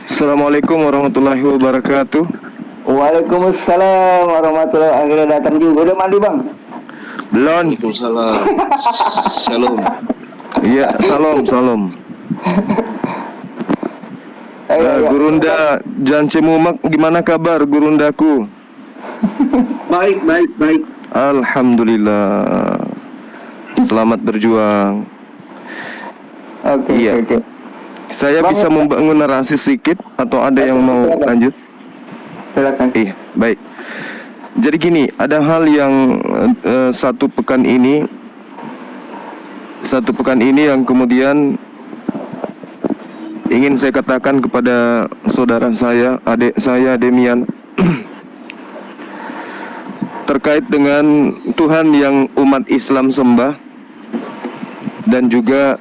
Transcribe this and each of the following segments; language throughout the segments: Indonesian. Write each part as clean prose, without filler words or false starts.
Assalamualaikum warahmatullahi wabarakatuh. Waalaikumsalam warahmatullahi wabarakatuh. Akhirnya datang juga. Udah mandi bang? Belum. Waalaikumsalam. Shalom. Iya, salam. Gurunda Jance Mumak, gimana kabar Gurundaku? Baik. Alhamdulillah. Selamat berjuang. Oke. Iya. Saya Bang, bisa membangun narasi sedikit atau ada yang mau lanjut? Silakan. Iya, baik. Jadi gini, ada hal yang satu pekan ini yang kemudian ingin saya katakan kepada saudara saya, adik saya Demian, terkait dengan Tuhan yang umat Islam sembah dan juga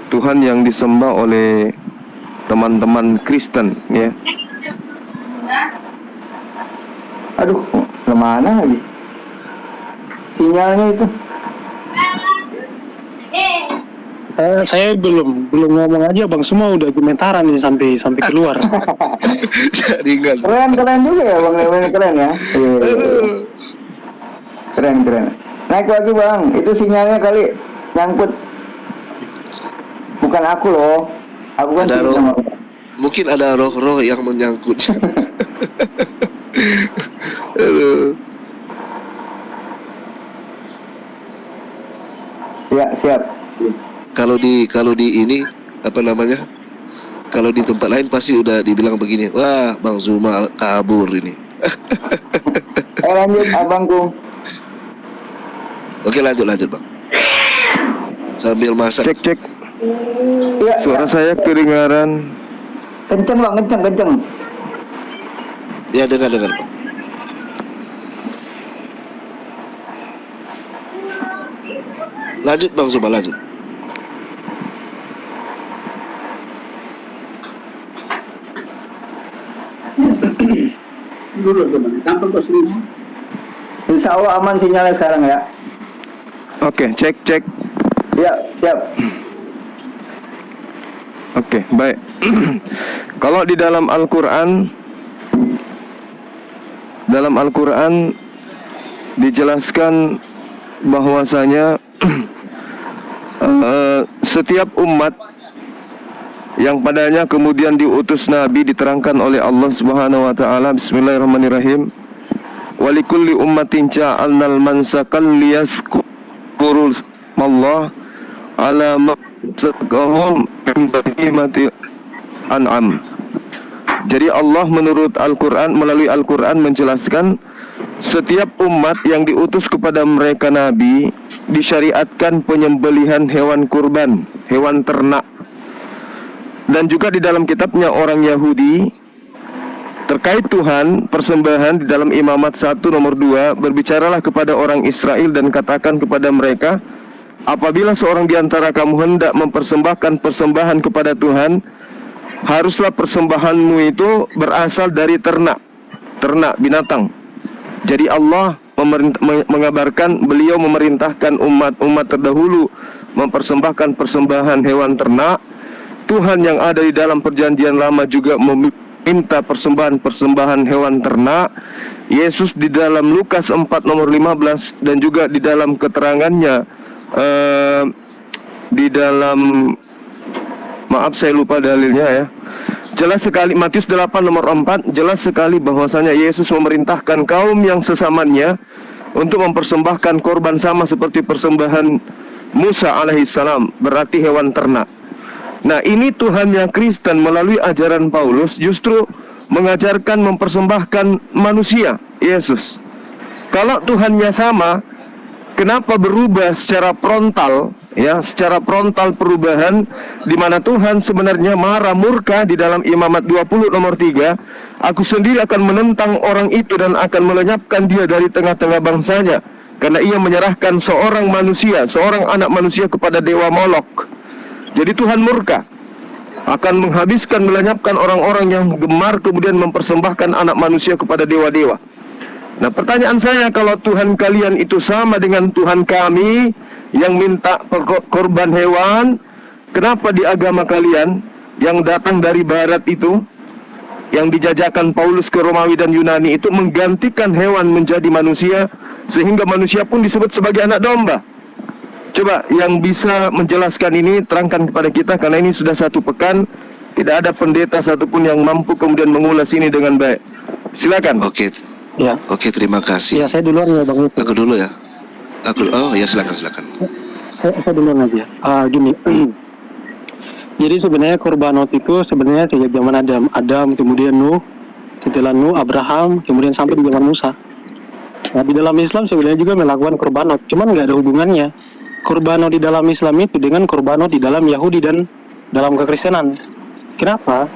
Tuhan yang disembah oleh teman-teman Kristen, ya. Aduh, kemana lagi? Sinyalnya itu. Saya belum ngomong aja bang, semua udah gemetaran nih sampai keluar. Jadi enggak. Keren juga ya bang, Lemen keren ya. Iya. Keren. Naik lagi bang, itu sinyalnya kali nyangkut. Bukan aku loh, aku kan Ada sama. Mungkin ada roh-roh yang menyangkut. Aduh. Ya siap. Kalau di ini apa namanya? Kalau di tempat lain pasti udah dibilang begini. Wah, Bang Zuma kabur ini. Lanjut abangku. Oke, lanjut Bang. Sambil masak. Cek. Iya. Suara saya kedengaran. Kenceng bang, kenceng. Ya, dengar Bang. Lanjut Bang Zuma, lanjut. Insya Allah aman sinyalnya sekarang ya. Oke, cek. Ya siap. Oke, baik. Kalau di dalam Al-Quran dijelaskan bahwasanya setiap umat yang padanya kemudian diutus Nabi diterangkan oleh Allah Subhanahu wa taala, bismillahirrahmanirrahim. Walikulli ummatin ja'alnal mansakal liyazkuru Allah ala maqsaqahum min bahimati an'am. Jadi Allah menurut Al-Quran, melalui Al-Quran menjelaskan setiap umat yang diutus kepada mereka Nabi disyariatkan penyembelihan hewan kurban, hewan ternak. Dan juga di dalam kitabnya orang Yahudi terkait Tuhan, persembahan di dalam Imamat 1 nomor 2, berbicaralah kepada orang Israel dan katakan kepada mereka, apabila seorang di antara kamu hendak mempersembahkan persembahan kepada Tuhan, haruslah persembahanmu itu berasal dari ternak binatang. Jadi Allah mengabarkan, beliau memerintahkan umat terdahulu mempersembahkan persembahan hewan ternak. Tuhan yang ada di dalam perjanjian lama juga meminta persembahan hewan ternak. Yesus di dalam Lukas 4 nomor 15 dan juga di dalam keterangannya di dalam, maaf saya lupa dalilnya ya, jelas sekali Matius 8 nomor 4 jelas sekali bahwasanya Yesus memerintahkan kaum yang sesamanya untuk mempersembahkan korban sama seperti persembahan Musa alaihissalam, berarti hewan ternak. Nah, ini Tuhannya Kristen melalui ajaran Paulus justru mengajarkan mempersembahkan manusia, Yesus. Kalau Tuhannya sama, kenapa berubah secara frontal, ya, secara frontal perubahan, di mana Tuhan sebenarnya marah murka di dalam Imamat 20 nomor 3, aku sendiri akan menentang orang itu dan akan melenyapkan dia dari tengah-tengah bangsanya, karena ia menyerahkan seorang manusia, seorang anak manusia kepada dewa Molok. Jadi Tuhan murka, akan menghabiskan, melenyapkan orang-orang yang gemar kemudian mempersembahkan anak manusia kepada dewa-dewa. Nah, pertanyaan saya, kalau Tuhan kalian itu sama dengan Tuhan kami yang minta korban hewan, kenapa di agama kalian yang datang dari barat itu yang dijajakan Paulus ke Romawi dan Yunani itu menggantikan hewan menjadi manusia, sehingga manusia pun disebut sebagai anak domba. Coba yang bisa menjelaskan ini terangkan kepada kita, karena ini sudah 1 pekan tidak ada pendeta satupun yang mampu kemudian mengulas ini dengan baik. Silakan. Oke, Ya, oke, terima kasih. ya saya duluan ya Bang Ipul. Aku dulu ya. Oh ya, silakan. Saya duluan aja. Gini. Jadi sebenarnya korbanot itu sebenarnya sejak zaman Adam, kemudian Nuh, setelah Nuh, Abraham, kemudian sampai di zaman Musa. Nah, di dalam Islam sebenarnya juga melakukan korbanot, cuman nggak ada hubungannya korbanot di dalam Islam itu dengan korbanot di dalam Yahudi dan dalam kekristenan. Kenapa?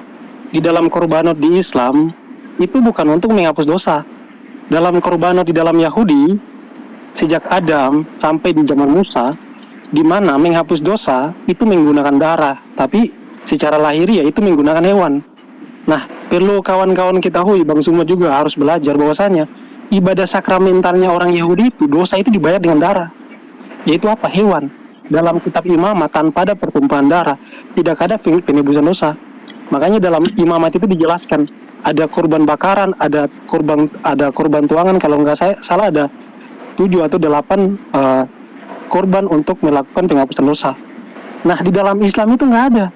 Di dalam korbanot di Islam itu bukan untuk menghapus dosa. Dalam korbanot di dalam Yahudi sejak Adam sampai di zaman Musa, di mana menghapus dosa itu menggunakan darah, tapi secara lahiriah itu menggunakan hewan. Nah, perlu kawan-kawan ketahui, Bang Suma juga harus belajar bahwasanya ibadah sakramentalnya orang Yahudi itu dosa itu dibayar dengan darah. Yaitu apa? Hewan. Dalam kitab imamat tanpa ada pertumpahan darah tidak ada penebusan dosa. Makanya dalam imamat itu dijelaskan ada korban bakaran, ada korban tuangan, kalau nggak salah ada 7 atau 8 korban untuk melakukan penghapusan dosa. Nah, di dalam Islam itu nggak ada.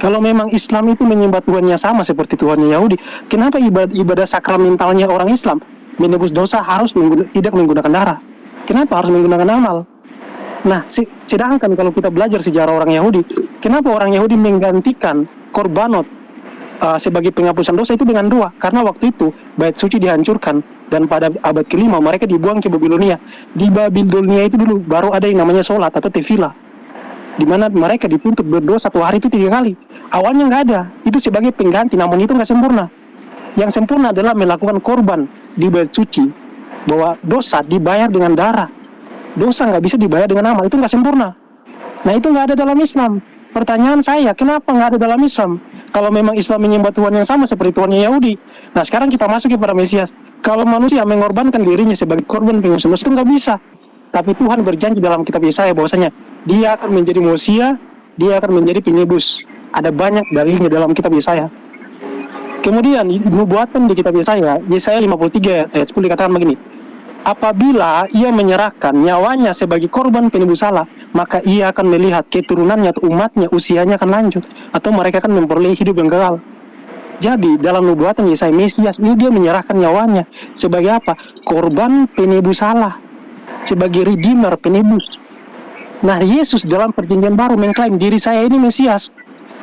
Kalau memang Islam itu menyembah Tuhannya sama seperti Tuhannya Yahudi, kenapa ibadah sakramentalnya orang Islam menebus dosa harus tidak menggunakan darah? Kenapa harus menggunakan amal? Nah, sedangkan kalau kita belajar sejarah orang Yahudi, kenapa orang Yahudi menggantikan korbanot sebagai penghapusan dosa itu dengan 2? Karena waktu itu bait suci dihancurkan dan pada abad ke-5 mereka dibuang ke Babilonia. Di Babilonia itu dulu baru ada yang namanya sholat atau tefillah, di mana mereka dituntut berdoa 1 hari itu 3 kali. Awalnya nggak ada, itu sebagai pengganti, namun itu nggak sempurna. Yang sempurna adalah melakukan korban di bait suci, bahwa dosa dibayar dengan darah. Dosa nggak bisa dibayar dengan amal, itu nggak sempurna. Nah, itu nggak ada dalam Islam. Pertanyaan saya, kenapa nggak ada dalam Islam? Kalau memang Islam menyembah Tuhan yang sama seperti Tuhannya Yahudi. Nah, sekarang kita masuk kepada Mesias. Kalau manusia mengorbankan dirinya sebagai korban penghapusan dosa itu nggak bisa. Tapi Tuhan berjanji dalam kitab Yesaya bahwasanya Dia akan menjadi Mesia, Dia akan menjadi penebus. Ada banyak dalilnya dalam kitab Yesaya. Kemudian nubuatan di kitab Yesaya 53 ayat 10 dikatakan begini. Apabila ia menyerahkan nyawanya sebagai korban penebus salah, maka ia akan melihat keturunannya atau umatnya usianya akan lanjut, atau mereka akan memperoleh hidup yang kekal. Jadi dalam nubuatan Yesaya, Mesias ini dia menyerahkan nyawanya sebagai apa? Korban penebus salah, sebagai redeemer, penebus. Nah, Yesus dalam perjanjian baru mengklaim diri saya ini Mesias.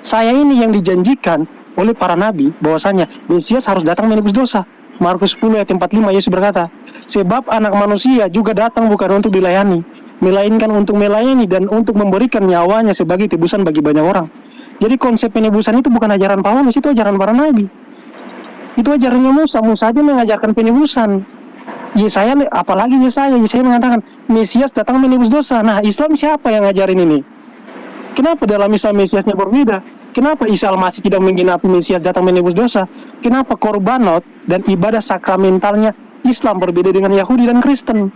Saya ini yang dijanjikan oleh para nabi bahwasanya Mesias harus datang menebus dosa. Markus 10 ayat 45 Yesus berkata, sebab anak manusia juga datang bukan untuk dilayani, melainkan untuk melayani dan untuk memberikan nyawanya sebagai tebusan bagi banyak orang. Jadi konsep penebusan itu bukan ajaran Paulus, itu ajaran para nabi. Itu ajarannya Musa. Musa aja mengajarkan penebusan. Yesaya, apalagi Yesaya mengatakan Mesias datang menebus dosa. Nah, Islam siapa yang ngajarin ini? Kenapa dalam Islam Mesiasnya berbeda? Kenapa Isa Al-Masih tidak menggenapi Mesias datang menebus dosa? Kenapa korbanot dan ibadah sakramentalnya Islam berbeda dengan Yahudi dan Kristen?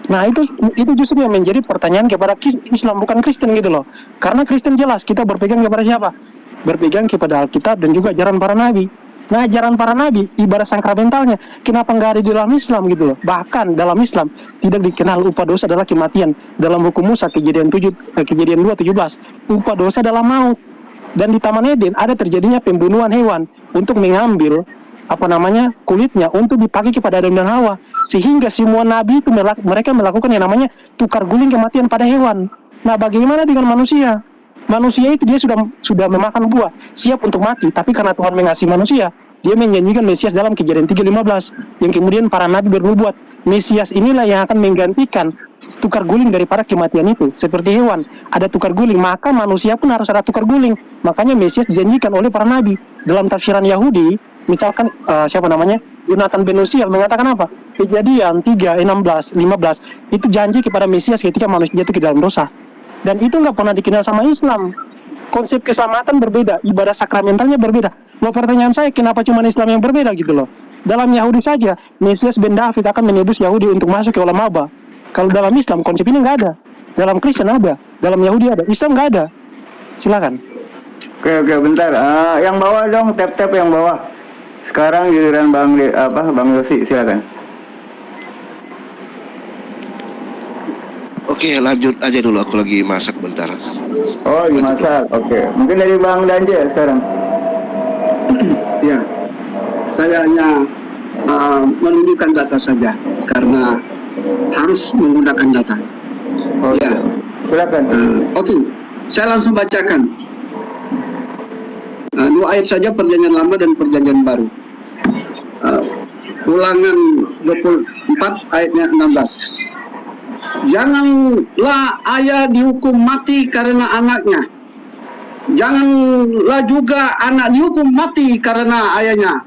Nah, itu justru yang menjadi pertanyaan kepada Islam, bukan Kristen gitu loh. Karena Kristen jelas kita berpegang kepada siapa? Berpegang kepada Alkitab dan juga ajaran para nabi. Nah, ajaran para nabi, ibadah sakramentalnya, kenapa nggak ada di dalam Islam gitu loh? Bahkan dalam Islam tidak dikenal upah dosa adalah kematian. Dalam hukum Musa kejadian 2:17, upah dosa adalah maut. Dan di Taman Eden ada terjadinya pembunuhan hewan untuk mengambil kulitnya untuk dipakai kepada Adam dan Hawa, sehingga semua nabi itu mereka melakukan yang namanya tukar guling kematian pada hewan. Nah, bagaimana dengan manusia? Manusia itu dia sudah memakan buah, siap untuk mati, tapi karena Tuhan mengasihi manusia, dia menjanjikan Mesias dalam Kejadian 3:15, yang kemudian para nabi bernubuat, Mesias inilah yang akan menggantikan tukar guling daripada kematian itu. Seperti hewan ada tukar guling, maka manusia pun harus ada tukar guling. Makanya Mesias dijanjikan oleh para nabi. Dalam tafsiran Yahudi, misalkan Yonatan ben Uziel mengatakan apa? Kejadian 3:16-15 itu janji kepada Mesias ketika manusia jatuh ke dalam dosa. Dan itu nggak pernah dikenal sama Islam. Konsep keselamatan berbeda, ibadah sakramentalnya berbeda. Loh, pertanyaan saya, kenapa cuma Islam yang berbeda gitu loh? Dalam Yahudi saja, Mesias ben David akan menebus Yahudi untuk masuk ke alam Aba. Kalau dalam Islam, konsep ini nggak ada. Dalam Kristen ada, dalam Yahudi ada, Islam nggak ada. Silakan. Oke, bentar. Yang bawah dong, tap yang bawah. Sekarang giliran Bang Yosi, silakan. Oke, lanjut aja dulu, aku lagi masak bentar. Oh, lagi masak. Oke. Mungkin dari Bang Danje sekarang. Ya, saya hanya menunjukkan data saja karena harus menggunakan data. Oh, Ya, silakan. oke, saya langsung bacakan. Dua ayat saja, Perjanjian Lama dan Perjanjian Baru. Ulangan 24 ayatnya 16. Janganlah ayah dihukum mati karena anaknya. Janganlah juga anak dihukum mati karena ayahnya.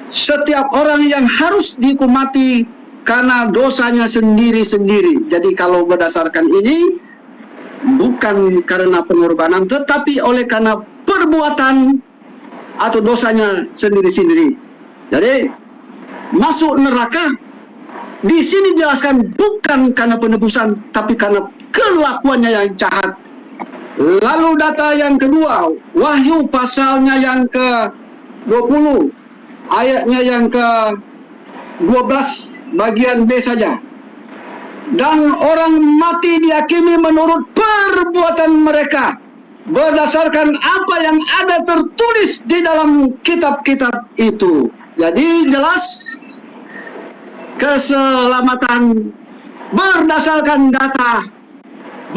Setiap orang yang harus dihukum mati karena dosanya sendiri-sendiri. Jadi kalau berdasarkan ini, bukan karena pengorbanan, tetapi oleh karena perbuatan atau dosanya sendiri-sendiri. Jadi masuk neraka di sini jelaskan bukan karena penebusan, tapi karena kelakuannya yang jahat. Lalu data yang kedua, Wahyu pasalnya yang ke-20, ayatnya yang ke-12, bagian B saja. Dan orang mati dihakimi menurut perbuatan mereka, berdasarkan apa yang ada tertulis di dalam kitab-kitab itu. Jadi jelas keselamatan berdasarkan data,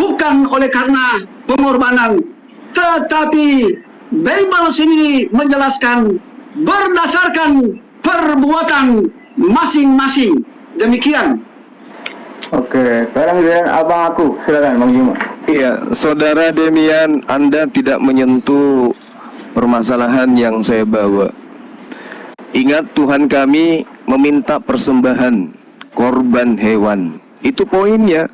bukan oleh karena pengorbanan, tetapi Bible sini menjelaskan berdasarkan perbuatan masing-masing. Demikian. Oke, sekarang giliran abang aku. Silakan Bang Juma. Iya, Saudara Demian, Anda tidak menyentuh permasalahan yang saya bawa. Ingat, Tuhan kami meminta persembahan korban hewan. Itu poinnya.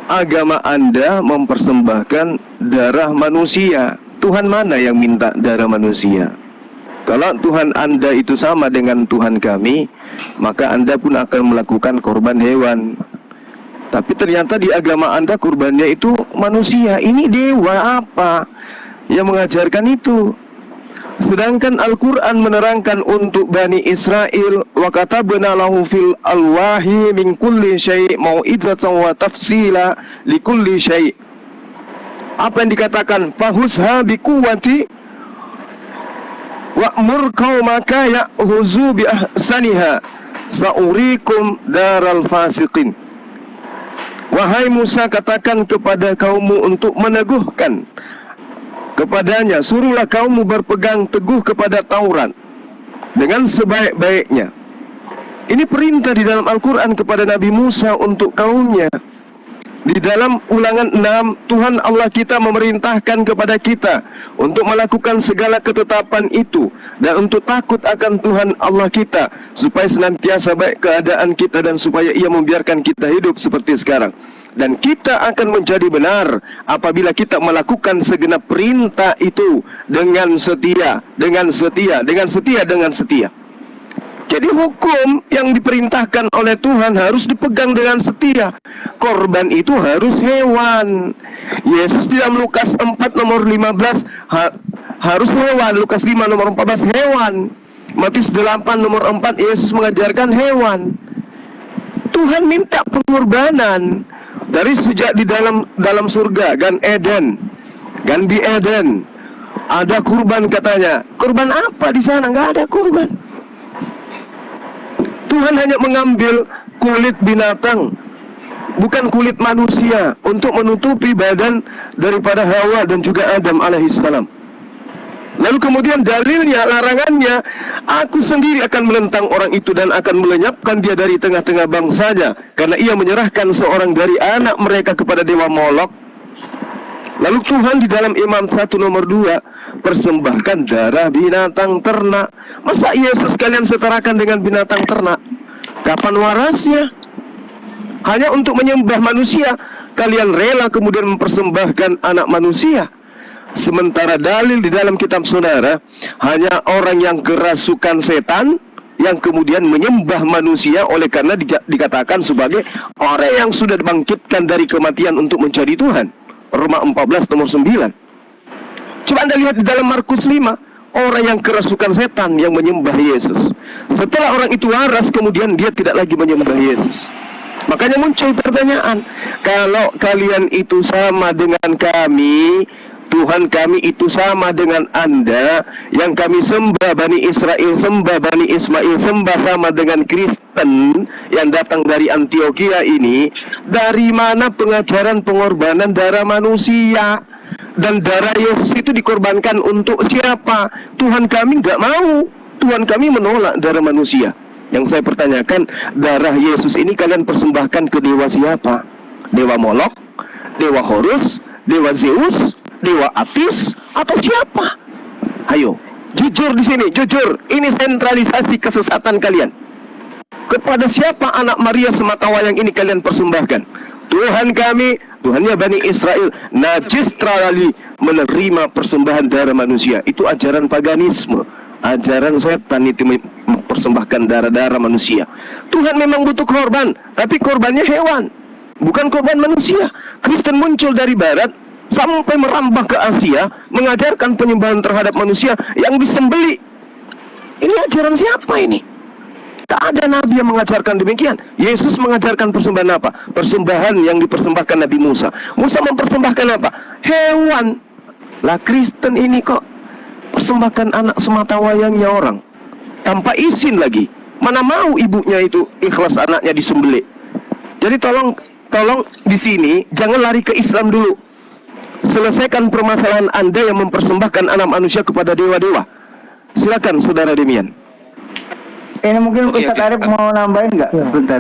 Agama Anda mempersembahkan darah manusia. Tuhan mana yang minta darah manusia? Kalau Tuhan Anda itu sama dengan Tuhan kami, maka Anda pun akan melakukan korban hewan. Tapi ternyata di agama Anda kurbannya itu manusia. Ini dewa apa yang mengajarkan itu? Sedangkan Al-Quran menerangkan untuk Bani Israel, wa katabna lahu fil alwahi min kulli syai' mau'izatan wa tafsila li kulli syai'. Apa yang dikatakan? Fahusha biquwwati wa'mur qaumaka ya'huzu bi ahsaniha sa'urikum daral fasiqin. Wahai Musa, katakan kepada kaummu untuk meneguhkan kepadanya, suruhlah kaummu berpegang teguh kepada Taurat dengan sebaik-baiknya. Ini perintah di dalam Al-Quran kepada Nabi Musa untuk kaumnya. Di dalam Ulangan 6, Tuhan Allah kita memerintahkan kepada kita untuk melakukan segala ketetapan itu dan untuk takut akan Tuhan Allah kita, supaya senantiasa baik keadaan kita dan supaya Ia membiarkan kita hidup seperti sekarang. Dan kita akan menjadi benar apabila kita melakukan segenap perintah itu dengan setia, dengan setia, dengan setia, dengan setia. Jadi hukum yang diperintahkan oleh Tuhan harus dipegang dengan setia. Korban itu harus hewan. Yesus di dalam Lukas 4 nomor 15 harus hewan. Lukas 5 nomor 14 hewan. Matius 8 nomor 4 Yesus mengajarkan hewan. Tuhan minta pengorbanan. Dari sejak di dalam surga, Gan Bi Eden, ada kurban katanya. Kurban apa di sana? Nggak ada kurban. Tuhan hanya mengambil kulit binatang, bukan kulit manusia, untuk menutupi badan daripada Hawa dan juga Adam alaihissalam. Lalu kemudian dalilnya, larangannya, aku sendiri akan menentang orang itu dan akan melenyapkan dia dari tengah-tengah bangsanya, karena ia menyerahkan seorang dari anak mereka kepada dewa Molok. Lalu Tuhan di dalam Imam 1 nomor 2 persembahkan darah binatang ternak. Masa Yesus kalian setarakan dengan binatang ternak? Kapan warasnya? Hanya untuk menyembah manusia, kalian rela kemudian mempersembahkan anak manusia. Sementara dalil di dalam kitab saudara, hanya orang yang kerasukan setan yang kemudian menyembah manusia, oleh karena dikatakan sebagai orang yang sudah dibangkitkan dari kematian untuk mencari Tuhan. Roma 14 nomor 9. Coba Anda lihat di dalam Markus 5, orang yang kerasukan setan yang menyembah Yesus. Setelah orang itu waras, kemudian dia tidak lagi menyembah Yesus. Makanya muncul pertanyaan, kalau kalian itu sama dengan kami, Tuhan kami itu sama dengan Anda, yang kami sembah Bani Israel, sembah Bani Ismail, sembah sama dengan Kristen yang datang dari Antioquia ini, dari mana pengajaran pengorbanan darah manusia? Dan darah Yesus itu dikorbankan untuk siapa? Tuhan kami nggak mau. Tuhan kami menolak darah manusia. Yang saya pertanyakan, darah Yesus ini kalian persembahkan ke dewa siapa? Dewa Molok? Dewa Horus? Dewa Zeus? Dewa Atis? Atau siapa? Ayo, jujur di sini, jujur. Ini sentralisasi kesesatan kalian. Kepada siapa anak Maria sematawayang ini kalian persembahkan? Tuhan kami, Tuhannya Bani Israel, najis terlalu menerima persembahan darah manusia. Itu ajaran paganisme, ajaran setan itu mempersembahkan darah-darah manusia. Tuhan memang butuh korban, tapi korbannya hewan, bukan korban manusia. Kristen muncul dari barat sampai merambah ke Asia, mengajarkan penyembahan terhadap manusia yang disembeli. Ini ajaran siapa ini? Tak ada nabi yang mengajarkan demikian. Yesus mengajarkan persembahan apa? Persembahan yang dipersembahkan Nabi Musa. Musa mempersembahkan apa? Hewan. Lah Kristen ini kok persembahkan anak sematawayangnya orang tanpa izin lagi. Mana mau ibunya itu ikhlas anaknya disembelih. Jadi tolong di sini jangan lari ke Islam dulu. Selesaikan permasalahan Anda yang mempersembahkan anak manusia kepada dewa-dewa. Silakan Saudara Demian. Ini mungkin Ustaz Arif mau nambahin nggak? Sebentar.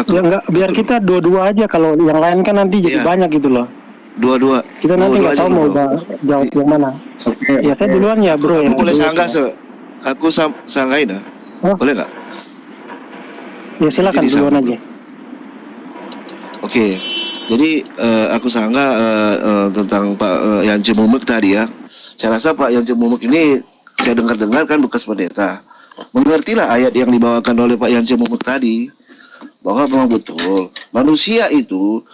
Ya enggak, biar kita dua-dua aja, kalau yang lain kan nanti jadi banyak gitu loh. Dua-dua. Kita nanti nggak tahu mau jawab yang mana. Ya saya duluan ya bro. Aku Ya. boleh sanggah aku sanggain boleh nggak? Ya silakan Jadi duluan aja. Oke. Jadi aku sanggah tentang Pak Yance Mumek tadi ya. Saya rasa Pak Yance Mumek ini saya dengar kan bekas pendeta. Mengertilah ayat yang dibawakan oleh Pak Yance Mumek tadi, bahwa memang betul manusia itu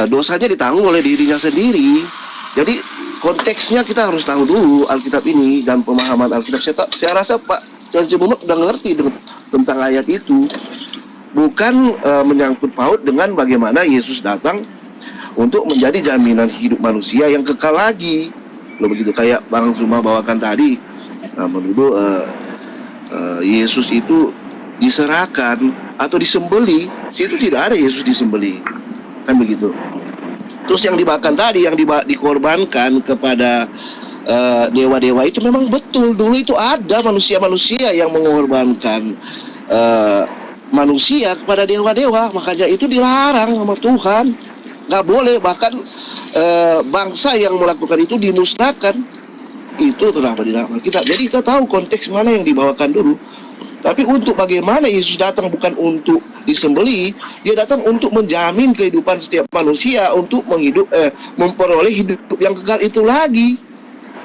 dosanya ditanggung oleh dirinya sendiri. Jadi konteksnya kita harus tahu dulu Alkitab ini dan pemahaman Alkitab. Saya rasa Pak Yance Mumek udah ngerti tentang ayat itu. Bukan menyangkut paut dengan bagaimana Yesus datang untuk menjadi jaminan hidup manusia yang kekal lagi. Loh begitu, kayak Bang Zuma bawakan tadi, menuduh Yesus itu diserahkan atau disembeli. Situ tidak ada Yesus disembeli, kan begitu. Terus yang dimakan tadi, yang dikorbankan kepada dewa-dewa itu memang betul. Dulu itu ada manusia-manusia yang mengorbankan manusia kepada dewa-dewa. Makanya itu dilarang sama Tuhan, nggak boleh. Bahkan bangsa yang melakukan itu dimusnahkan. Itu terdapat di dalam Alkitab. Jadi kita tahu konteks mana yang dibawakan dulu. Tapi untuk bagaimana Yesus datang bukan untuk disembeli, dia datang untuk menjamin kehidupan setiap manusia, untuk memperoleh hidup yang kekal itu lagi.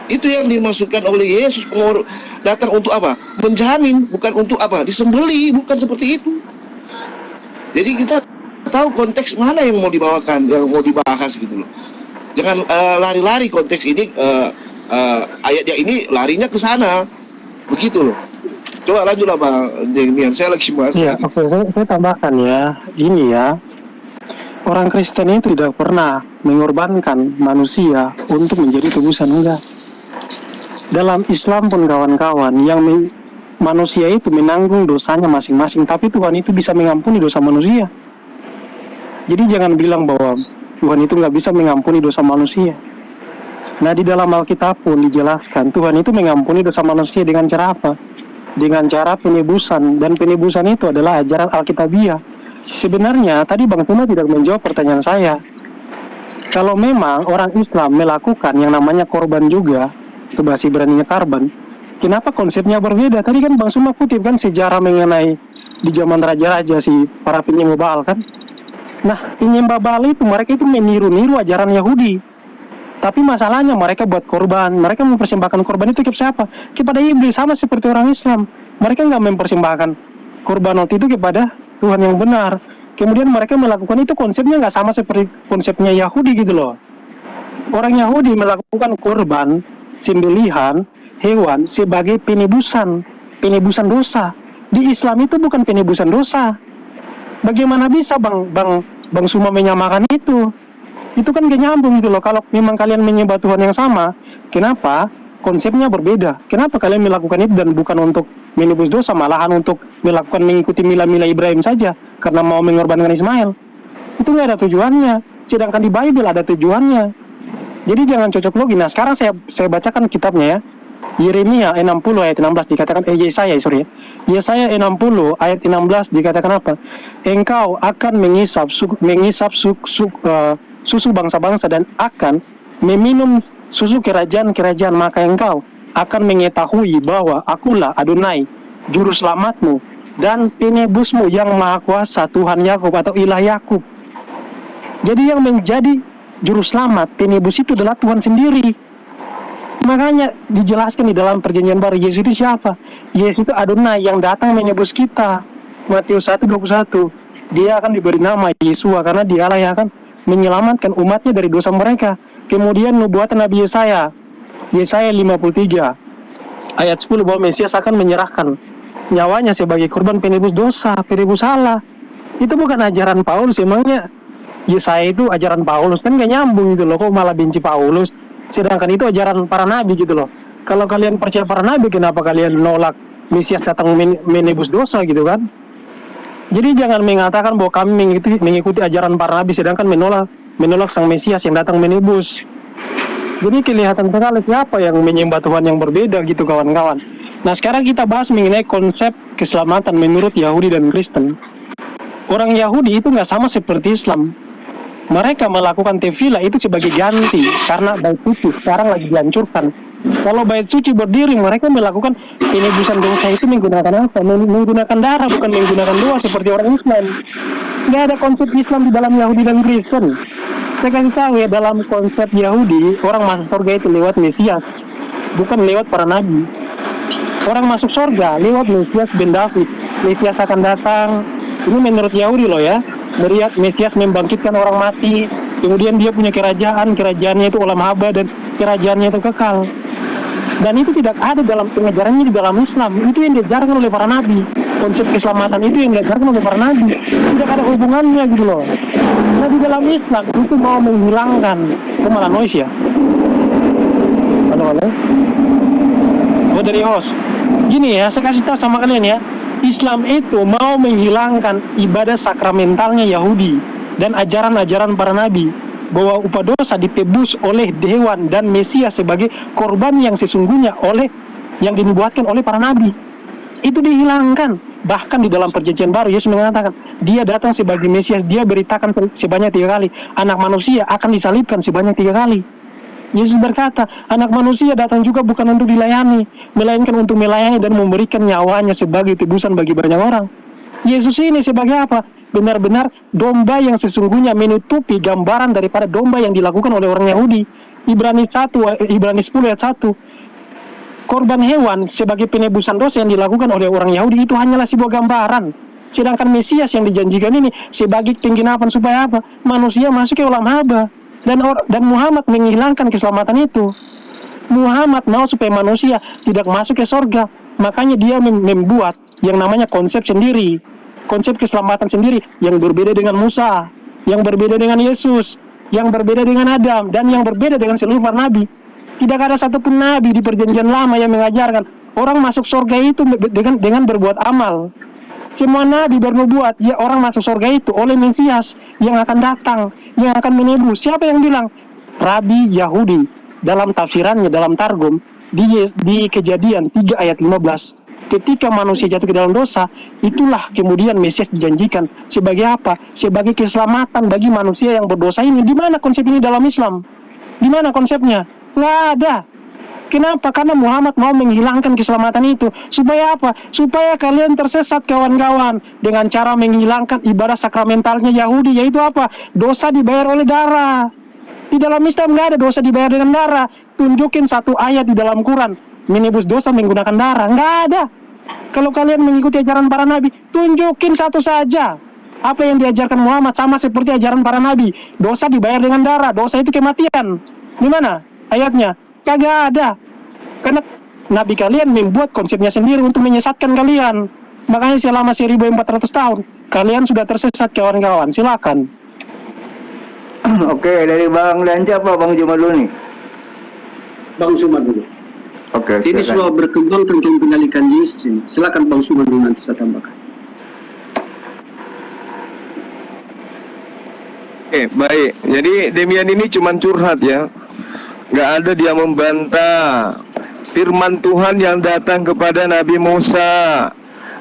Itu yang dimaksudkan oleh Yesus. Datang untuk apa? Menjamin, bukan untuk apa? Disembeli, bukan seperti itu. Jadi kita tahu konteks mana yang mau dibawakan, yang mau dibahas gitu loh. Jangan lari-lari konteks ini. Ayatnya ini larinya ke sana, begitu loh. Coba lanjutlah Bang Demian, saya lagi masuk. Iya, oke, saya tambahkan ya. Ini ya, orang Kristen itu tidak pernah mengorbankan manusia untuk menjadi tebusan, enggak. Dalam Islam pun kawan-kawan, yang manusia itu menanggung dosanya masing-masing, tapi Tuhan itu bisa mengampuni dosa manusia. Jadi jangan bilang bahwa Tuhan itu nggak bisa mengampuni dosa manusia. Nah, di dalam Alkitab pun dijelaskan Tuhan itu mengampuni dosa manusia dengan cara apa? Dengan cara penebusan, dan penebusan itu adalah ajaran Alkitabiah. Sebenarnya tadi Bang Tuma tidak menjawab pertanyaan saya. Kalau memang orang Islam melakukan yang namanya korban juga, itu bahasa Ibraninya karban, kenapa konsepnya berbeda? Tadi kan Bang Suma kutip kan sejarah mengenai di zaman raja-raja si para penyembah Baal kan. Nah, penyembah Baal itu mereka itu meniru-niru ajaran Yahudi. Tapi masalahnya mereka buat korban, mereka mempersembahkan korban itu kepada siapa? Kepada iblis, sama seperti orang Islam. Mereka nggak mempersembahkan korban itu kepada Tuhan yang benar. Kemudian mereka melakukan itu, konsepnya nggak sama seperti konsepnya Yahudi gitu loh. Orang Yahudi melakukan korban sembelihan hewan sebagai penebusan dosa. Di Islam itu bukan penebusan dosa. Bagaimana bisa Bang Suma menyamakan itu? Itu kan gak nyambung gitu loh. Kalau memang kalian menyembah Tuhan yang sama, kenapa konsepnya berbeda? Kenapa kalian melakukan itu dan bukan untuk menebus dosa, malahan untuk melakukan mengikuti mila-mila Ibrahim saja karena mau mengorbankan Ismail? Itu nggak ada tujuannya. Sedangkan di Bible ada tujuannya. Jadi jangan cocok logi. Nah sekarang saya bacakan kitabnya ya. Yeremia 60 ayat 16 dikatakan Yesaya 60 ayat 16 dikatakan apa? Engkau akan mengisap susu bangsa-bangsa dan akan meminum susu kerajaan-kerajaan, maka engkau akan mengetahui bahwa akulah Adonai, juru selamatmu dan penebusmu yang maha kuasa, Tuhan Yakub atau ilah Yakub. Jadi yang menjadi juru selamat, penebus itu adalah Tuhan sendiri. Makanya dijelaskan di dalam perjanjian baru, Yesus itu siapa? Yesus itu Adonai yang datang menebus kita. Matius 1:21. Dia akan diberi nama Yesua karena dialah yang akan menyelamatkan umatnya dari dosa mereka. Kemudian nubuatan Nabi Yesaya 53 ayat 10 bahwa Mesias akan menyerahkan nyawanya sebagai korban penebus dosa, penebus salah. Itu bukan ajaran Paulus. Emangnya Yesaya itu ajaran Paulus? Kan gak nyambung gitu loh. Kok malah benci Paulus? Sedangkan itu ajaran para nabi gitu loh. Kalau kalian percaya para nabi, kenapa kalian nolak Mesias datang menebus dosa gitu kan? Jadi jangan mengatakan bahwa kami mengikuti ajaran para nabi sedangkan menolak sang Mesias yang datang menebus. Jadi kelihatan sekali siapa yang menyembah Tuhan yang berbeda gitu kawan-kawan. Nah sekarang kita bahas mengenai konsep keselamatan menurut Yahudi dan Kristen. Orang Yahudi itu nggak sama seperti Islam. Mereka melakukan tefilah itu sebagai ganti karena bait suci sekarang lagi dihancurkan. Kalau bait suci berdiri, mereka melakukan penebusan dosa itu menggunakan apa? Menggunakan darah, bukan menggunakan doa seperti orang Islam. Nggak ada konsep Islam di dalam Yahudi dan Kristen. Saya kasih tahu ya, dalam konsep Yahudi, orang masuk surga itu lewat Mesias, bukan lewat para nabi. Orang masuk surga lewat Mesias bin David. Mesias akan datang. Ini menurut Yahudi loh ya. Melihat Mesias membangkitkan orang mati, kemudian dia punya kerajaannya itu olam haba dan kerajaannya itu kekal. Dan itu tidak ada dalam pengajarannya di dalam Islam. Itu yang diajarkan oleh para nabi. Konsep keselamatan itu yang diajarkan oleh para nabi. Tidak ada hubungannya gitu loh. Nah di dalam Islam itu mau menghilangkan malah noise ya. Halo. Oh dari host. Gini ya, saya kasih tahu sama kalian ya. Islam itu mau menghilangkan ibadah sakramentalnya Yahudi dan ajaran-ajaran para nabi bahwa upah dosa ditebus oleh hewan dan Mesias sebagai korban yang sesungguhnya yang dinubuatkan oleh para nabi. Itu dihilangkan. Bahkan di dalam perjanjian baru Yesus mengatakan dia datang sebagai Mesias, dia beritakan sebanyak 3 kali, anak manusia akan disalibkan sebanyak 3 kali. Yesus berkata, anak manusia datang juga bukan untuk dilayani, melainkan untuk melayani dan memberikan nyawanya sebagai tebusan bagi banyak orang. Yesus ini sebagai apa? Benar-benar domba yang sesungguhnya menutupi gambaran daripada domba yang dilakukan oleh orang Yahudi. Ibrani 10 ayat 1. Korban hewan sebagai penebusan dosa yang dilakukan oleh orang Yahudi itu hanyalah sebuah gambaran. Sedangkan Mesias yang dijanjikan ini sebagai penggenapan supaya apa? Manusia masuk ke olam haba. Dan Muhammad menghilangkan keselamatan itu. Muhammad mau supaya manusia tidak masuk ke surga. Makanya dia membuat yang namanya konsep sendiri. Konsep keselamatan sendiri yang berbeda dengan Musa, yang berbeda dengan Yesus, yang berbeda dengan Adam, dan yang berbeda dengan seluruh para nabi. Tidak ada satupun nabi di perjanjian lama yang mengajarkan orang masuk surga itu dengan berbuat amal. Semua nabi bernubuat, ya orang masuk surga itu oleh Mesias yang akan datang, yang akan menebus. Siapa yang bilang? Rabi Yahudi dalam tafsirannya, dalam Targum di Kejadian 3 ayat 15. Ketika manusia jatuh ke dalam dosa, itulah kemudian Mesias dijanjikan sebagai apa? Sebagai keselamatan bagi manusia yang berdosa ini. Di mana konsep ini dalam Islam? Di mana konsepnya? Nggak ada. Kenapa? Karena Muhammad mau menghilangkan keselamatan itu. Supaya apa? Supaya kalian tersesat kawan-kawan. Dengan cara menghilangkan ibadah sakramentalnya Yahudi. Yaitu apa? Dosa dibayar oleh darah. Di dalam Islam nggak ada dosa dibayar dengan darah. Tunjukin satu ayat di dalam Quran menebus dosa menggunakan darah. Nggak ada. Kalau kalian mengikuti ajaran para nabi, tunjukin satu saja. Apa yang diajarkan Muhammad sama seperti ajaran para nabi. Dosa dibayar dengan darah. Dosa itu kematian. Di mana ayatnya? Kagak ada. Karena Nabi kalian membuat konsepnya sendiri untuk menyesatkan kalian. Makanya selama 1400 tahun kalian sudah tersesat, kawan-kawan. Silakan. Oke, dari Bang Danca apa Bang Juma dulu nih? Bang Suma dulu. Oke, Ini silakan. soal berkembang tentang penyalikan Yesus ini. Silakan Bang Suma dulu, nanti saya tambahkan. Baik. Jadi Demian ini cuman curhat ya. Nggak ada dia membantah firman Tuhan yang datang kepada Nabi Musa.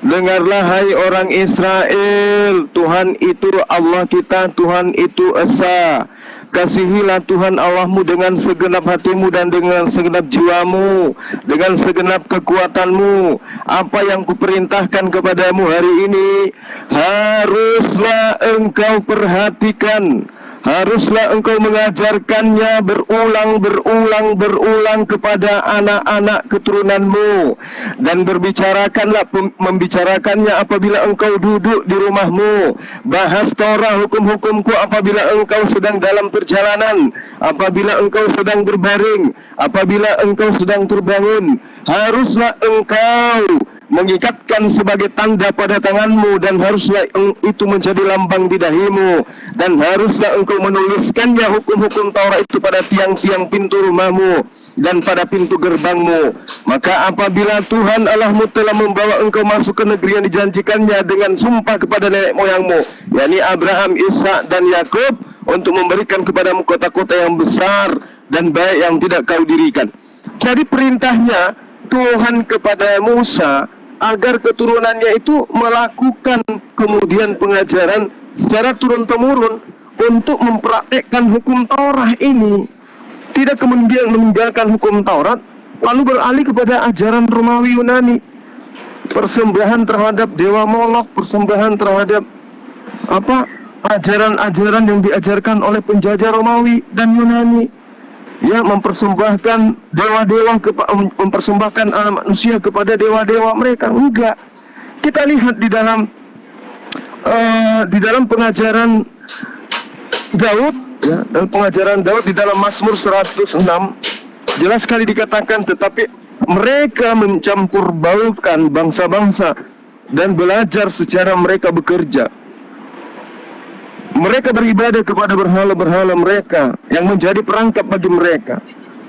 Dengarlah hai orang Israel, Tuhan itu Allah kita, Tuhan itu Esa. Kasihilah Tuhan Allahmu dengan segenap hatimu dan dengan segenap jiwamu, dengan segenap kekuatanmu. Apa yang kuperintahkan kepadamu hari ini haruslah engkau perhatikan, haruslah engkau mengajarkannya berulang kepada anak-anak keturunanmu, dan membicarakannya apabila engkau duduk di rumahmu. Bahas Torah hukum-hukumku apabila engkau sedang dalam perjalanan, apabila engkau sedang berbaring, apabila engkau sedang terbangun. Haruslah engkau mengikatkan sebagai tanda pada tanganmu, dan haruslah itu menjadi lambang di dahimu, dan haruslah engkau menuliskannya hukum-hukum Taurat itu pada tiang-tiang pintu rumahmu dan pada pintu gerbangmu. Maka apabila Tuhan Allahmu telah membawa engkau masuk ke negeri yang dijanjikannya dengan sumpah kepada nenek moyangmu, yakni Abraham, Ishak dan Yakub, untuk memberikan kepadamu kota-kota yang besar dan baik yang tidak kau dirikan. Jadi perintahnya Tuhan kepada Musa agar keturunannya itu melakukan kemudian pengajaran secara turun-temurun untuk mempraktekkan hukum Taurat ini. Tidak kemudian meninggalkan hukum Taurat lalu beralih kepada ajaran Romawi Yunani, persembahan terhadap dewa Molok, persembahan terhadap ajaran-ajaran yang diajarkan oleh penjajah Romawi dan Yunani. Ya, mempersembahkan dewa-dewa, mempersembahkan anak manusia kepada dewa-dewa mereka. Enggak. Kita lihat di dalam pengajaran Daud, ya, dalam pengajaran Daud di dalam Mazmur 106 jelas sekali dikatakan, tetapi mereka mencampur baukan bangsa-bangsa dan belajar secara mereka bekerja. Mereka beribadah kepada berhala-berhala mereka yang menjadi perangkap bagi mereka.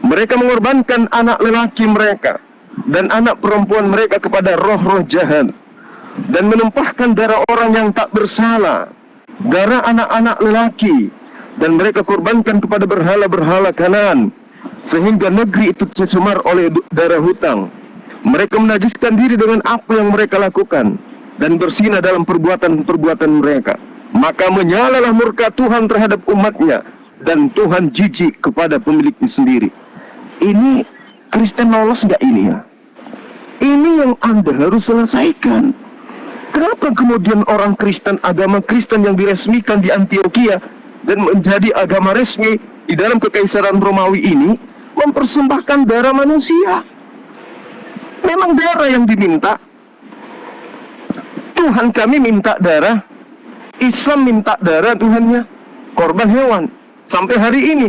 Mereka mengorbankan anak lelaki mereka dan anak perempuan mereka kepada roh-roh jahat, dan menumpahkan darah orang yang tak bersalah, darah anak-anak lelaki, dan mereka korbankan kepada berhala-berhala Kanaan, sehingga negeri itu tercemar oleh darah hutang. Mereka menajiskan diri dengan apa yang mereka lakukan dan bersinah dalam perbuatan-perbuatan mereka. Maka menyalalah murka Tuhan terhadap umatnya, dan Tuhan jijik kepada pemiliknya sendiri. Ini Kristen lolos nggak ini ya? Ini yang Anda harus selesaikan. Kenapa kemudian orang Kristen, agama Kristen yang diresmikan di Antioquia dan menjadi agama resmi di dalam kekaisaran Romawi ini mempersembahkan darah manusia? Memang darah yang diminta. Tuhan kami minta darah, Islam minta darah Tuhannya, korban hewan. Sampai hari ini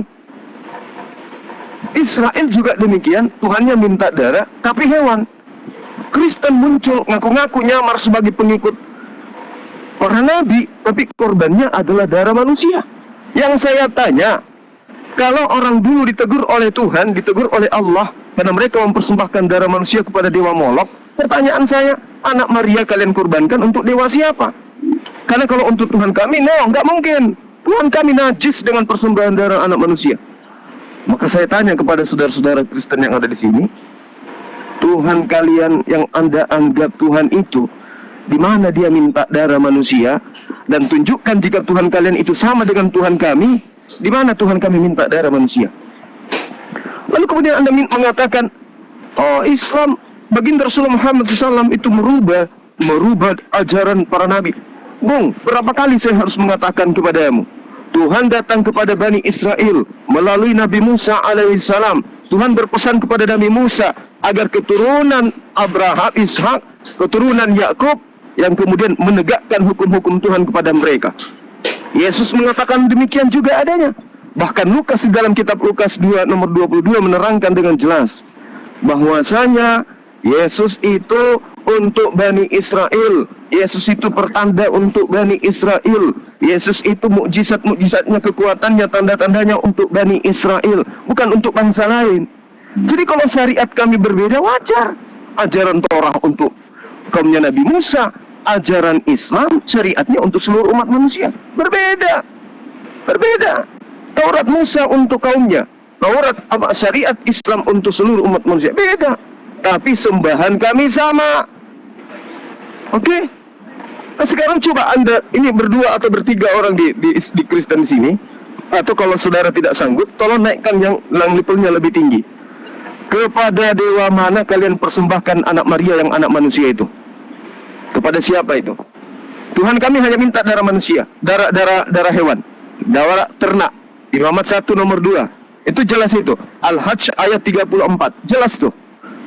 Israel juga demikian, Tuhannya minta darah tapi hewan. Kristen muncul ngaku-ngaku nyamar sebagai pengikut para nabi, tapi korbannya adalah darah manusia. Yang saya tanya, kalau orang dulu ditegur oleh Tuhan, ditegur oleh Allah karena mereka mempersembahkan darah manusia kepada dewa Molok, pertanyaan saya, anak Maria kalian korbankan untuk dewa siapa? Karena kalau untuk Tuhan kami, nggak mungkin. Tuhan kami najis dengan persembahan darah anak manusia. Maka saya tanya kepada saudara-saudara Kristen yang ada di sini, Tuhan kalian yang Anda anggap Tuhan itu, di mana dia minta darah manusia? Dan tunjukkan jika Tuhan kalian itu sama dengan Tuhan kami, di mana Tuhan kami minta darah manusia? Lalu kemudian Anda mengatakan, oh Islam, baginda Rasulullah Muhammad SAW itu merubah ajaran para nabi. Bung, berapa kali saya harus mengatakan kepadamu, Tuhan datang kepada Bani Israel melalui Nabi Musa alaihissalam. Tuhan berpesan kepada Nabi Musa agar keturunan Abraham, Ishak, keturunan Yakub yang kemudian menegakkan hukum-hukum Tuhan kepada mereka. Yesus mengatakan demikian juga adanya. Bahkan Lukas di dalam kitab Lukas 2 nomor 22 menerangkan dengan jelas bahwasanya Yesus itu untuk Bani Israel. Yesus itu pertanda untuk Bani Israel. Yesus itu mukjizat-mukjizatnya, kekuatannya, tanda-tandanya untuk Bani Israel, bukan untuk bangsa lain. Jadi kalau syariat kami berbeda, wajar. Ajaran Torah untuk kaumnya Nabi Musa, ajaran Islam, syariatnya untuk seluruh umat manusia. Berbeda. Taurat Musa untuk kaumnya, Taurat syariat Islam untuk seluruh umat manusia. Beda. Tapi sembahan kami sama. Oke? Nah sekarang coba Anda ini berdua atau bertiga orang di Kristen sini, atau kalau saudara tidak sanggup, tolong naikkan yang levelnya lebih tinggi. Kepada dewa mana kalian persembahkan anak Maria yang anak manusia itu? Kepada siapa itu? Tuhan kami hanya minta darah manusia, darah hewan, darah ternak. Imamat 1 nomor 2. Itu jelas itu. Al-Hajj ayat 34. Jelas tuh.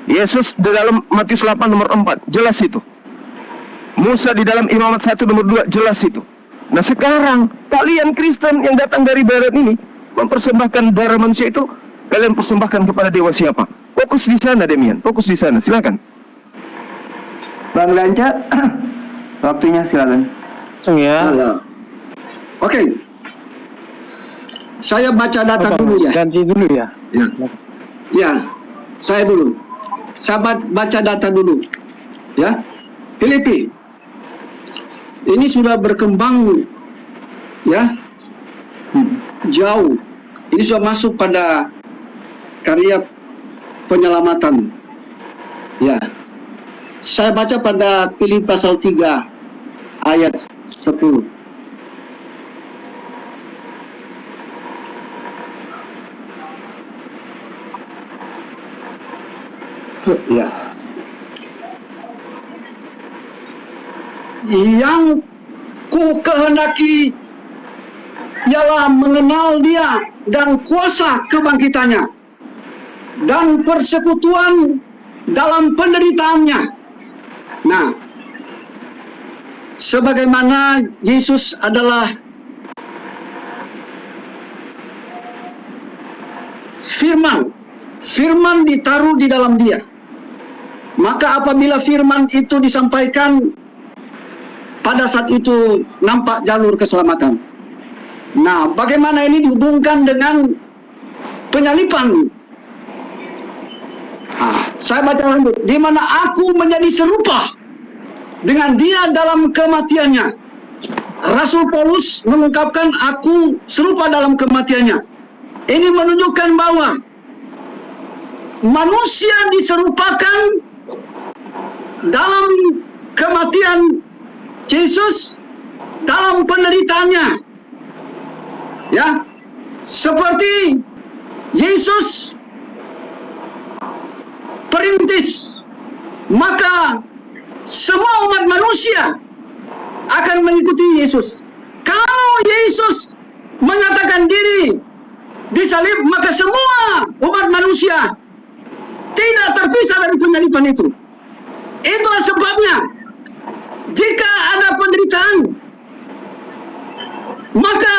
Yesus di dalam Matius 8 nomor 4. Jelas itu. Musa di dalam Imamat 1 nomor 2. Jelas itu. Nah sekarang kalian Kristen yang datang dari barat ini mempersembahkan darah manusia itu, kalian persembahkan kepada dewa siapa? Fokus di sana, Demian. Fokus di sana. Silakan. Bang Lanca, waktunya silakan. Ya. Oke. Saya baca data dulu ya. Ganti dulu ya. Ya, saya dulu. Saya baca data dulu. Ya, Filipi. Ini sudah berkembang, ya, jauh. Ini sudah masuk pada karya penyelamatan. Ya, saya baca pada Filipi pasal 3 ayat 10. Ya. Yang ku kehendaki ialah mengenal Dia dan kuasa kebangkitannya dan persekutuan dalam penderitaannya. Nah, sebagaimana Yesus adalah firman ditaruh di dalam Dia. Maka apabila firman itu disampaikan, pada saat itu nampak jalur keselamatan. Nah, bagaimana ini dihubungkan dengan penyalipan? Saya baca lanjut. Di mana aku menjadi serupa dengan Dia dalam kematiannya. Rasul Paulus mengungkapkan aku serupa dalam kematiannya. Ini menunjukkan bahwa manusia diserupakan dalam kematian Yesus, dalam penderitaannya. Ya, seperti Yesus perintis, maka semua umat manusia akan mengikuti Yesus. Kalau Yesus menyatakan diri disalib, maka semua umat manusia tidak terpisah dari penyaliban itu. Itulah sebabnya jika ada penderitaan, maka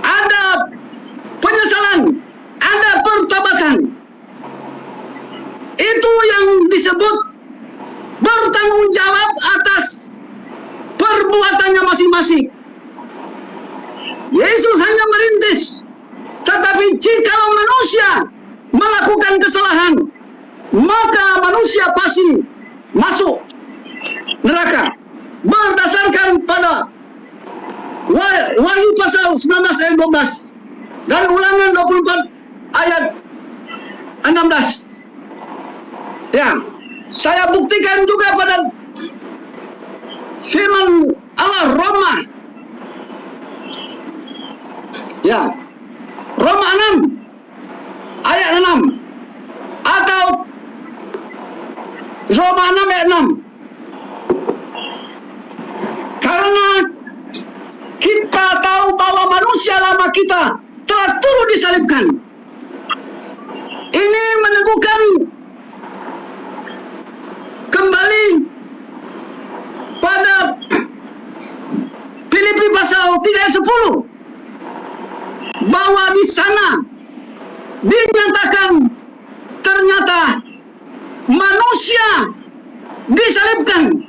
ada penyesalan, ada pertobatan. Itu yang disebut bertanggung jawab atas perbuatannya masing-masing. Yesus hanya merintis, tetapi jika manusia melakukan kesalahan, maka manusia pasti masuk neraka. Berdasarkan pada Wahyu pasal 19 ayat 12 dan Ulangan 24 ayat 16. Ya, saya buktikan juga pada firman Allah Roma. Ya, Roma 6 ayat 6 atau Roma 6 ayat 6. Karena kita tahu bahwa manusia lama kita telah turut disalibkan. Ini meneguhkan kembali pada Filipi pasal 3 ayat 10. sana dinyatakan ternyata manusia disalibkan.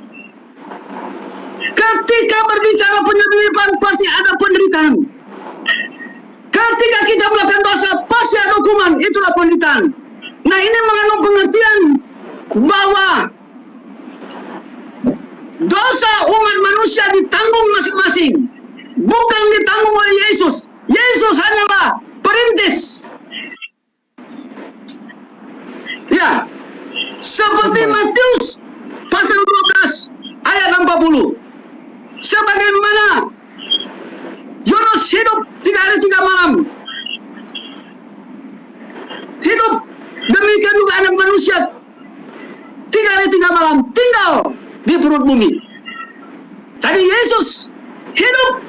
Ketika berbicara penyaliban pasti ada penderitaan. Ketika kita melakukan dosa pasti ada hukuman, itulah penderitaan. Nah, ini mengandung pengertian bahwa dosa umat manusia ditanggung masing-masing, bukan ditanggung oleh Yesus. Yesus hanyalah perintis. Ya, seperti Matius pasal 12 ayat 40. Sebagaimana Yunus hidup 3 hari 3 malam, hidup demikian juga anak manusia 3 hari 3 malam tinggal di perut bumi. Jadi Yesus hidup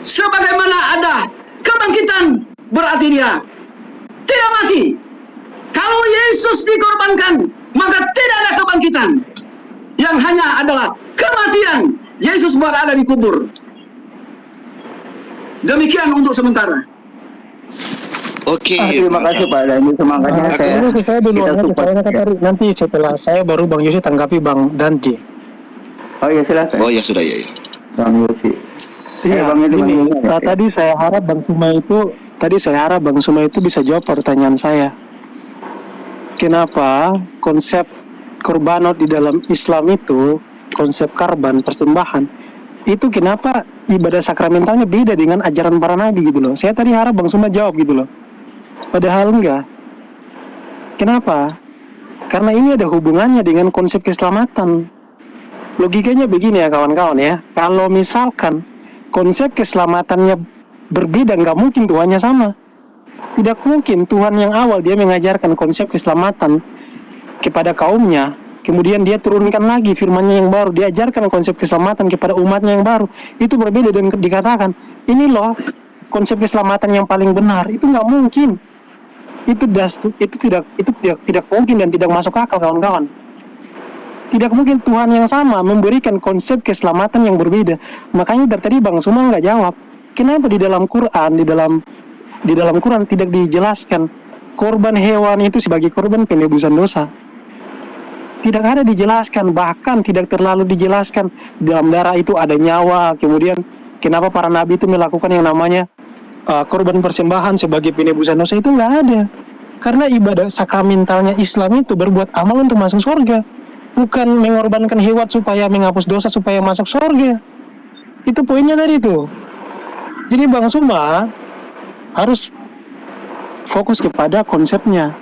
sebagaimana ada kebangkitan, berarti dia tidak mati. Kalau Yesus dikorbankan, maka tidak ada kebangkitan. Yang hanya adalah kematian. Yesus berada di kubur. Demikian untuk sementara. Oke. Terima kasih Pak Dani, semangatnya saya duluan kita aja, support. nanti setelah saya baru Bang Yosi tanggapi Bang Dante. Oh ya silakan. Oh ya sudah ya. Bang Yosi. Bang Yosi, Ini, Bang Yosi. tadi saya harap Bang Suma itu bisa jawab pertanyaan saya. Kenapa konsep korbanot di dalam Islam itu, konsep korban persembahan itu, kenapa ibadah sakramentalnya beda dengan ajaran para nabi gitu loh? Saya tadi harap Bang Suma jawab gitu loh. Padahal enggak. Kenapa? Karena ini ada hubungannya dengan konsep keselamatan. Logikanya begini ya kawan-kawan ya. Kalau misalkan konsep keselamatannya berbeda, nggak mungkin Tuhannya sama. Tidak mungkin Tuhan yang awal dia mengajarkan konsep keselamatan kepada kaumnya, kemudian dia turunkan lagi firman-Nya yang baru, diajarkan konsep keselamatan kepada umatnya yang baru. Itu berbeda dan dikatakan, ini loh konsep keselamatan yang paling benar. Itu nggak mungkin. Itu tidak mungkin dan tidak masuk akal kawan-kawan. Tidak mungkin Tuhan yang sama memberikan konsep keselamatan yang berbeda. Makanya dari tadi Bang Suma nggak jawab. Kenapa di dalam Quran, di dalam Quran tidak dijelaskan korban hewan itu sebagai korban penebusan dosa? Tidak ada dijelaskan, bahkan tidak terlalu dijelaskan dalam darah itu ada nyawa. Kemudian kenapa para nabi itu melakukan yang namanya korban persembahan sebagai penebusan dosa? Itu nggak ada. Karena ibadah sakramentalnya Islam itu berbuat amal untuk masuk surga, bukan mengorbankan hewan supaya menghapus dosa supaya masuk surga. Itu poinnya tadi itu. Jadi Bang Suma harus fokus kepada konsepnya.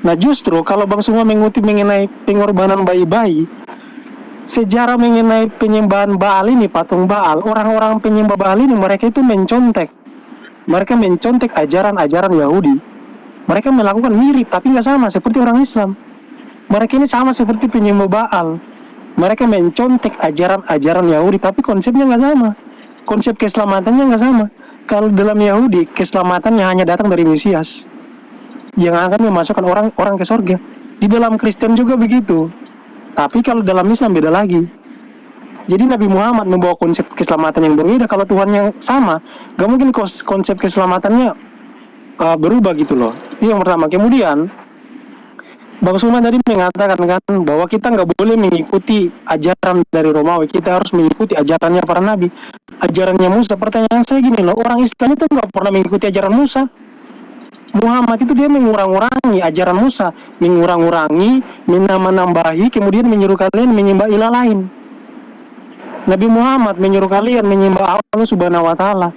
Nah justru kalau Bang Suma mengutip mengenai pengorbanan bayi-bayi, sejarah mengenai penyembahan Baal ini, patung Baal, orang-orang penyembah Baal ini mereka itu mencontek ajaran-ajaran Yahudi. Mereka melakukan mirip tapi nggak sama seperti orang Islam. Mereka ini sama seperti penyembah Baal. Mereka mencontek ajaran-ajaran Yahudi tapi konsepnya nggak sama. Konsep keselamatannya nggak sama. Kalau dalam Yahudi keselamatannya hanya datang dari Mesias yang akan memasukkan orang ke surga. Di dalam Kristen juga begitu. Tapi kalau dalam Islam beda lagi. Jadi Nabi Muhammad membawa konsep keselamatan yang berbeda. Kalau Tuhan yang sama, gak mungkin konsep keselamatannya berubah gitu loh. Itu yang pertama. Kemudian Bang Suma tadi mengatakan kan bahwa kita nggak boleh mengikuti ajaran dari Romawi, kita harus mengikuti ajarannya para nabi, ajarannya Musa. Pertanyaan saya gini loh, orang Islam itu nggak pernah mengikuti ajaran Musa. Muhammad itu dia mengurang-urangi ajaran Musa, mengurang-urangi, menambah-nambahi, kemudian menyuruh kalian menyembah ilah lain. Nabi Muhammad menyuruh kalian menyembah Allah Subhanahu Wa Taala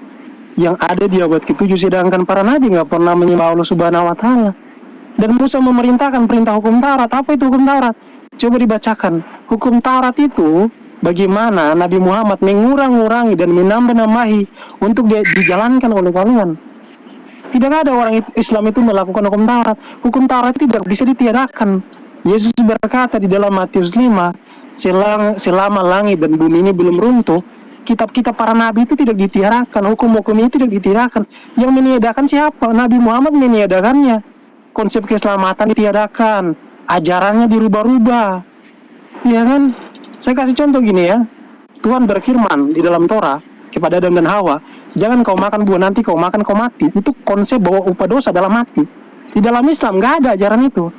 yang ada di abad ke-7, sedangkan para nabi nggak pernah menyembah Allah Subhanahu Wa Taala. Dan Musa memerintahkan perintah hukum Taurat. Apa itu hukum Taurat? Coba dibacakan. Hukum Taurat itu bagaimana Nabi Muhammad mengurang-urangi dan menambah-nambahi untuk dijalankan oleh kalian. Tidak ada orang Islam itu melakukan hukum Taurat. Hukum Taurat tidak bisa ditiadakan. Yesus berkata di dalam Matius 5, selama langit dan bumi ini belum runtuh, kitab-kitab para nabi itu tidak ditiadakan, hukum-hukum ini tidak ditiadakan. Yang meniadakan siapa? Nabi Muhammad meniadakannya. Konsep keselamatan ditiadakan, ajarannya dirubah-rubah. Iya kan? Saya kasih contoh gini ya. Tuhan berfirman di dalam Torah kepada Adam dan Hawa, Jangan kau makan buah, nanti kau makan kau mati. Itu konsep bahwa upah dosa adalah mati. Di dalam Islam nggak ada ajaran itu.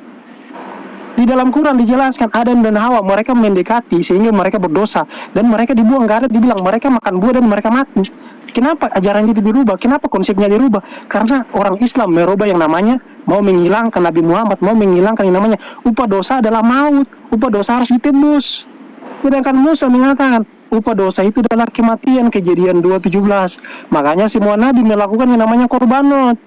Di dalam Quran dijelaskan Adam dan Hawa mereka mendekati sehingga mereka berdosa dan mereka dibuang, nggak ada dibilang mereka makan buah dan mereka mati. Kenapa ajaran itu dirubah? Kenapa konsepnya dirubah? Karena orang Islam merubah yang namanya mau menghilangkan Nabi Muhammad, mau menghilangkan yang namanya upah dosa adalah maut, upah dosa harus ditebus. Sedangkan Musa mengatakan upah dosa itu adalah kematian, Kejadian 2:17. Makanya semua nabi melakukan yang namanya korbanot.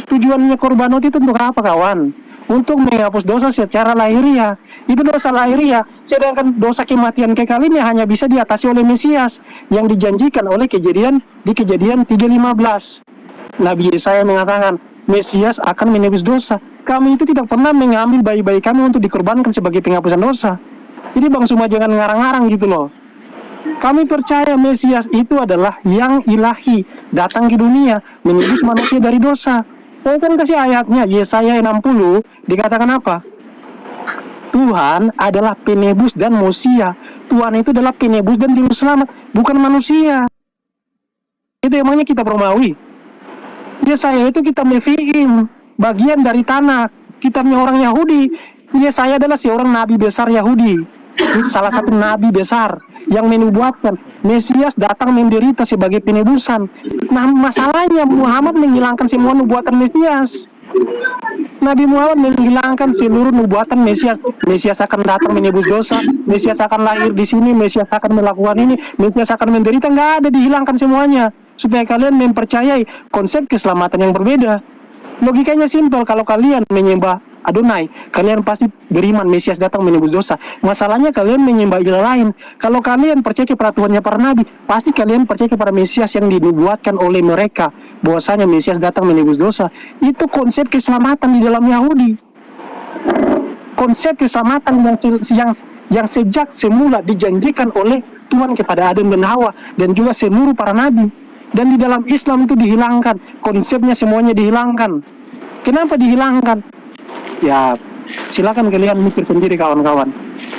Tujuannya korbanot itu untuk apa, kawan? Untuk menghapus dosa secara lahiriah. Itu dosa lahiriah. Sedangkan dosa kematian kekal ini hanya bisa diatasi oleh Mesias yang dijanjikan oleh Kejadian 3:15. Nabi Yesaya mengatakan Mesias akan menebus dosa. Kami itu tidak pernah mengambil bayi-bayi kami untuk dikorbankan sebagai penghapusan dosa. Jadi Bang Suma jangan ngarang-ngarang gitu loh. Kami percaya Mesias itu adalah yang ilahi, datang ke dunia, menebus manusia dari dosa. Saya kan kasih ayatnya, Yesaya 60, dikatakan apa? Tuhan adalah penebus dan manusia. Tuhan itu adalah penebus dan juru selamat, bukan manusia. Itu emangnya kitab Romawi. Yesaya itu kitab Nevi'im, bagian dari tanah, kitabnya orang Yahudi. Yesaya adalah seorang nabi besar Yahudi, salah satu nabi besar yang menubuatkan Mesias datang menderita sebagai penebusan. Nah, masalahnya Muhammad menghilangkan semua nubuatan Mesias. Nabi Muhammad menghilangkan seluruh nubuatan Mesias. Mesias akan datang menebus dosa, Mesias akan lahir di sini, Mesias akan melakukan ini, Mesias akan menderita. Nggak ada, dihilangkan semuanya supaya kalian mempercayai konsep keselamatan yang berbeda. Logikanya simpel, kalau kalian menyembah Adonai, kalian pasti beriman Mesias datang menebus dosa. Masalahnya kalian menyembah ilah lain. Kalau kalian percaya kepada Tuhannya para nabi, pasti kalian percaya kepada Mesias yang dinubuatkan oleh mereka, bahwasanya Mesias datang menebus dosa. Itu konsep keselamatan di dalam Yahudi. Konsep keselamatan yang sejak semula dijanjikan oleh Tuhan kepada Adam dan Hawa dan juga seluruh para nabi. Dan di dalam Islam itu dihilangkan, konsepnya semuanya dihilangkan. Kenapa dihilangkan? Ya, silakan kalian mikir sendiri kawan-kawan.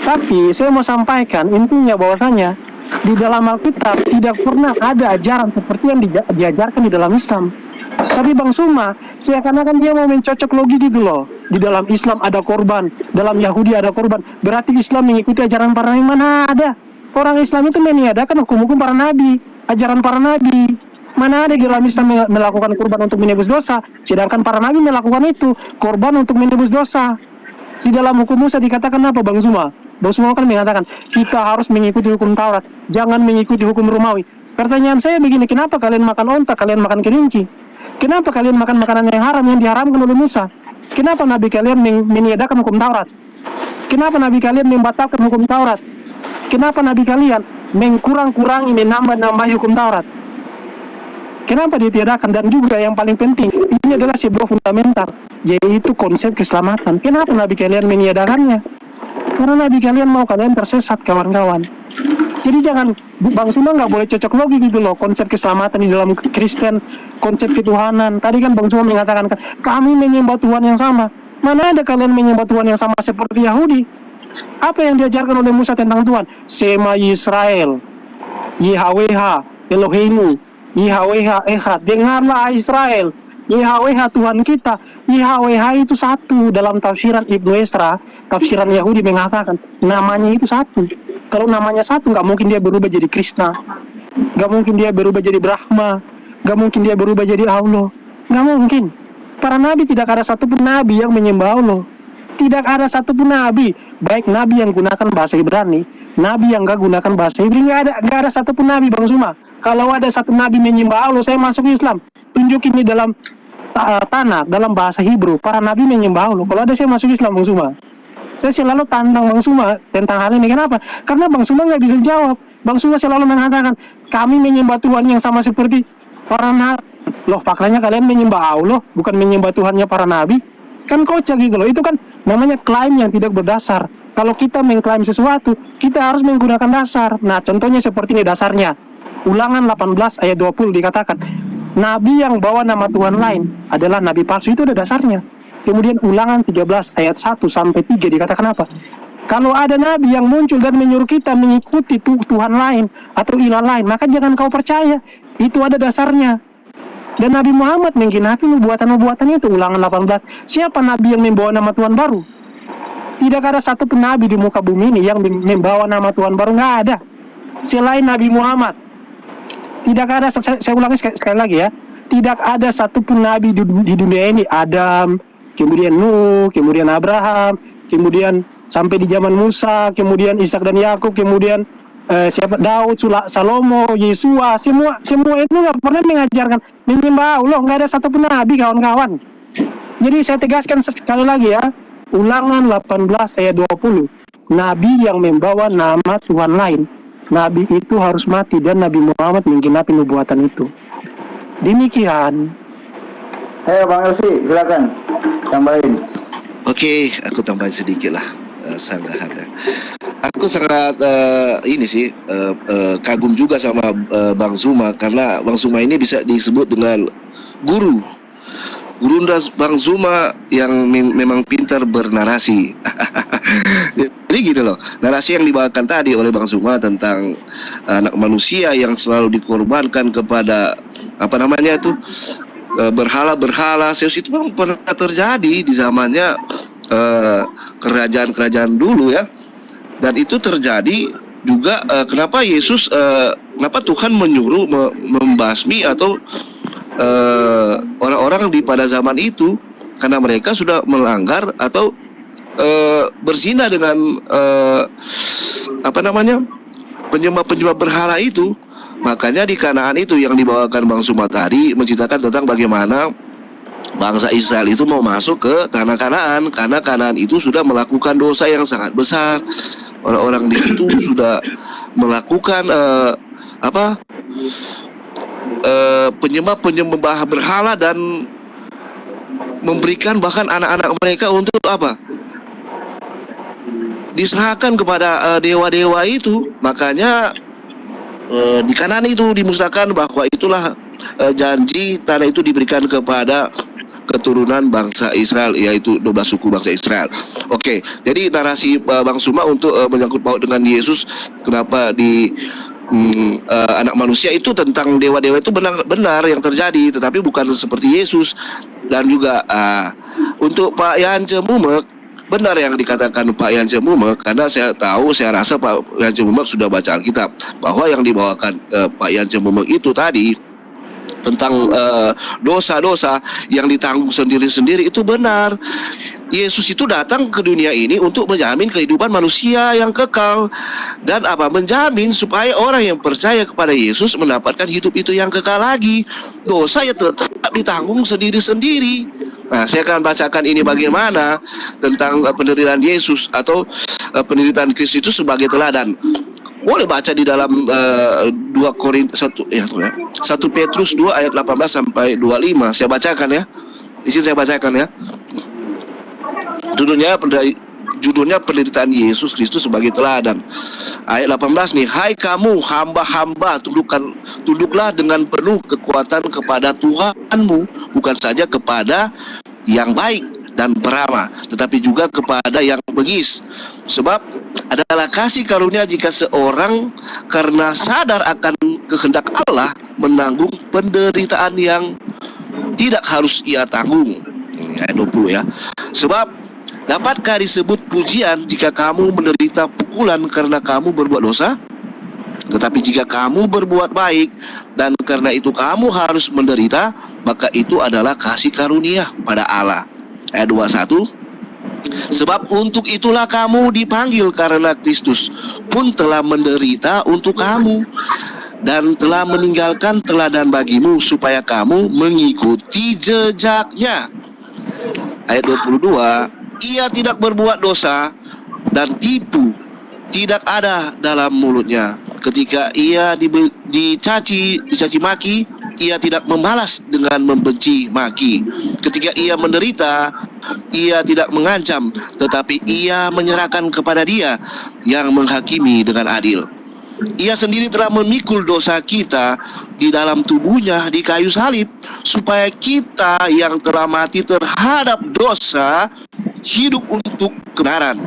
Tapi saya mau sampaikan intinya bahwasanya di dalam Alkitab tidak pernah ada ajaran seperti yang diajarkan di dalam Islam. Tapi Bang Suma seakan-akan dia mau mencocok logi gitu loh. Di dalam Islam ada korban, dalam Yahudi ada korban. Berarti Islam mengikuti ajaran para nabi. Mana ada? Orang Islam itu meniadakan hukum-hukum para nabi, ajaran para nabi. Mana ada di dalam Islam melakukan kurban untuk menebus dosa, sedangkan para nabi melakukan itu, korban untuk menebus dosa. Di dalam hukum Musa dikatakan apa Bang Suma? Bang Suma kan mengatakan, kita harus mengikuti hukum Taurat, jangan mengikuti hukum Romawi. Pertanyaan saya begini, kenapa kalian makan onta, kalian makan kelinci? Kenapa kalian makan makanan yang haram yang diharamkan oleh Musa? Kenapa nabi kalian meniadakan hukum Taurat? Kenapa nabi kalian membatalkan hukum Taurat? Kenapa nabi kalian mengkurang-kurangi, menambah-nambahi hukum Taurat? Kenapa ditiadakan? Dan juga yang paling penting, ini adalah sebuah fundamental, yaitu konsep keselamatan. Kenapa nabi kalian meniadakannya? Karena nabi kalian mau kalian tersesat, kawan-kawan. Jadi jangan, Bang Suma nggak boleh cocok logi gitu loh, konsep keselamatan di dalam Kristen, konsep ketuhanan. Tadi kan Bang Suma mengatakan, kami menyembah Tuhan yang sama. Mana ada kalian menyembah Tuhan yang sama seperti Yahudi? Apa yang diajarkan oleh Musa tentang Tuhan? Sema Yisrael, YHWH, Eloheinu, YHWH Echad. Dengarlah Israel, YHWH Tuhan kita. YHWH itu satu. Dalam tafsiran Ibnu Esra, tafsiran Yahudi mengatakan namanya itu satu. Kalau namanya satu, nggak mungkin dia berubah jadi Krishna, nggak mungkin dia berubah jadi Brahma, nggak mungkin dia berubah jadi Allah. Nggak mungkin. Para nabi tidak ada satupun nabi yang menyembah Allah. Tidak ada satupun nabi, baik nabi yang gunakan bahasa Ibrani, nabi yang nggak gunakan bahasa Ibrani, nggak ada satupun nabi Bang Suma. Kalau ada satu nabi menyembah Allah, saya masuk Islam. Tunjukin di dalam tanah, dalam bahasa Hebrew, para nabi menyembah Allah. Kalau ada, saya masuk Islam Bang Suma. Saya selalu tantang Bang Suma tentang hal ini. Kenapa? Karena Bang Suma nggak bisa jawab. Bang Suma selalu mengatakan, kami menyembah Tuhan yang sama seperti para nabi. Loh, faktanya kalian menyembah Allah, bukan menyembah Tuhannya para nabi. Kan kocak gitu loh. Itu kan namanya klaim yang tidak berdasar. Kalau kita mengklaim sesuatu, kita harus menggunakan dasar. Nah, contohnya seperti ini dasarnya. Ulangan 18 ayat 20 dikatakan, nabi yang bawa nama Tuhan lain adalah nabi palsu. Itu ada dasarnya. Kemudian Ulangan 13 ayat 1 sampai 3 dikatakan apa? Kalau ada nabi yang muncul dan menyuruh kita mengikuti Tuhan lain atau ilah lain, maka jangan kau percaya. Itu ada dasarnya. Dan Nabi Muhammad menggenapi nubuatan-nubuatan itu. Ulangan 18. Siapa nabi yang membawa nama Tuhan baru? Tidak ada satu pun nabi di muka bumi ini yang membawa nama Tuhan baru. Nggak ada. Selain Nabi Muhammad. Tidak ada, saya ulangi sekali lagi ya. Tidak ada satu pun nabi di dunia ini. Adam, kemudian Nuh, kemudian Abraham, kemudian sampai di zaman Musa, kemudian Ishak dan Yakub, kemudian siapa Daud, Salomo, Yesua, semua itu nggak pernah mengajarkan menyembah Allah. Nggak ada satu pun nabi, kawan-kawan. Jadi saya tegaskan sekali lagi ya, Ulangan 18 ayat 20, nabi yang membawa nama Tuhan lain, nabi itu harus mati, dan Nabi Muhammad menggenapi nubuatan itu. Demikian. Ayo Bang Yosi, silakan tambahin. Oke, aku tambahin sedikit lah sanggahannya. Aku sangat kagum juga sama Bang Zuma, karena Bang Zuma ini bisa disebut dengan guru. Gurunda Bang Zuma yang memang pintar bernarasi. Jadi gini loh, narasi yang dibawakan tadi oleh Bang Zuma tentang anak manusia yang selalu dikorbankan kepada berhala-berhala. Zeus itu memang pernah terjadi di zamannya kerajaan-kerajaan dulu ya. Dan itu terjadi juga kenapa kenapa Tuhan menyuruh membasmi atau orang-orang di pada zaman itu, karena mereka sudah melanggar atau berzina dengan penyembah-penyembah berhala itu. Makanya di Kanaan itu yang dibawakan Bang Zuma tadi menceritakan tentang bagaimana bangsa Israel itu mau masuk ke tanah Kanaan, karena Kanaan itu sudah melakukan dosa yang sangat besar. Orang-orang di situ sudah melakukan penyembah berhala dan memberikan bahkan anak-anak mereka untuk diserahkan kepada dewa-dewa itu. Makanya di Kanaan itu dimusnahkan, bahwa itulah janji tanah itu diberikan kepada keturunan bangsa Israel, yaitu 12 suku bangsa Israel. Oke, jadi narasi Bang Zuma untuk menyangkut paut dengan Yesus, kenapa di anak manusia itu tentang dewa-dewa itu benar yang terjadi, tetapi bukan seperti Yesus. Dan juga untuk Pak Yance Mumek, benar yang dikatakan Pak Yance Mumek, karena saya rasa Pak Yance Mumek sudah baca Alkitab, bahwa yang dibawakan Pak Yance Mumek itu tadi tentang dosa-dosa yang ditanggung sendiri-sendiri itu benar. Yesus itu datang ke dunia ini untuk menjamin kehidupan manusia yang kekal, dan menjamin supaya orang yang percaya kepada Yesus mendapatkan hidup itu yang kekal lagi. Dosa ya tetap ditanggung sendiri-sendiri. Nah, saya akan bacakan ini bagaimana tentang penderitaan Yesus atau penderitaan Kristus itu sebagai teladan. Boleh baca di dalam 1 Petrus 2 ayat 18 sampai 25. Saya bacakan ya. Di sini saya bacakan ya. Judulnya penderitaan Yesus Kristus sebagai teladan. Ayat 18 nih, hai kamu hamba-hamba, tunduklah dengan penuh kekuatan kepada Tuhanmu, bukan saja kepada yang baik dan beramah, tetapi juga kepada yang bengis. Sebab adalah kasih karunia jika seorang karena sadar akan kehendak Allah menanggung penderitaan yang tidak harus ia tanggung. Ayat 20 ya. Sebab dapatkah disebut pujian jika kamu menderita pukulan karena kamu berbuat dosa? Tetapi jika kamu berbuat baik dan karena itu kamu harus menderita, maka itu adalah kasih karunia pada Allah. Ayat 21, sebab untuk itulah kamu dipanggil, karena Kristus pun telah menderita untuk kamu dan telah meninggalkan teladan bagimu supaya kamu mengikuti jejaknya. Ayat 22, ia tidak berbuat dosa dan tipu tidak ada dalam mulutnya. Ketika ia dicaci maki, ia tidak membalas dengan membenci maki. Ketika ia menderita, ia tidak mengancam, tetapi ia menyerahkan kepada Dia yang menghakimi dengan adil. Ia sendiri telah memikul dosa kita di dalam tubuhnya di kayu salib, supaya kita yang telah mati terhadap dosa hidup untuk kebenaran.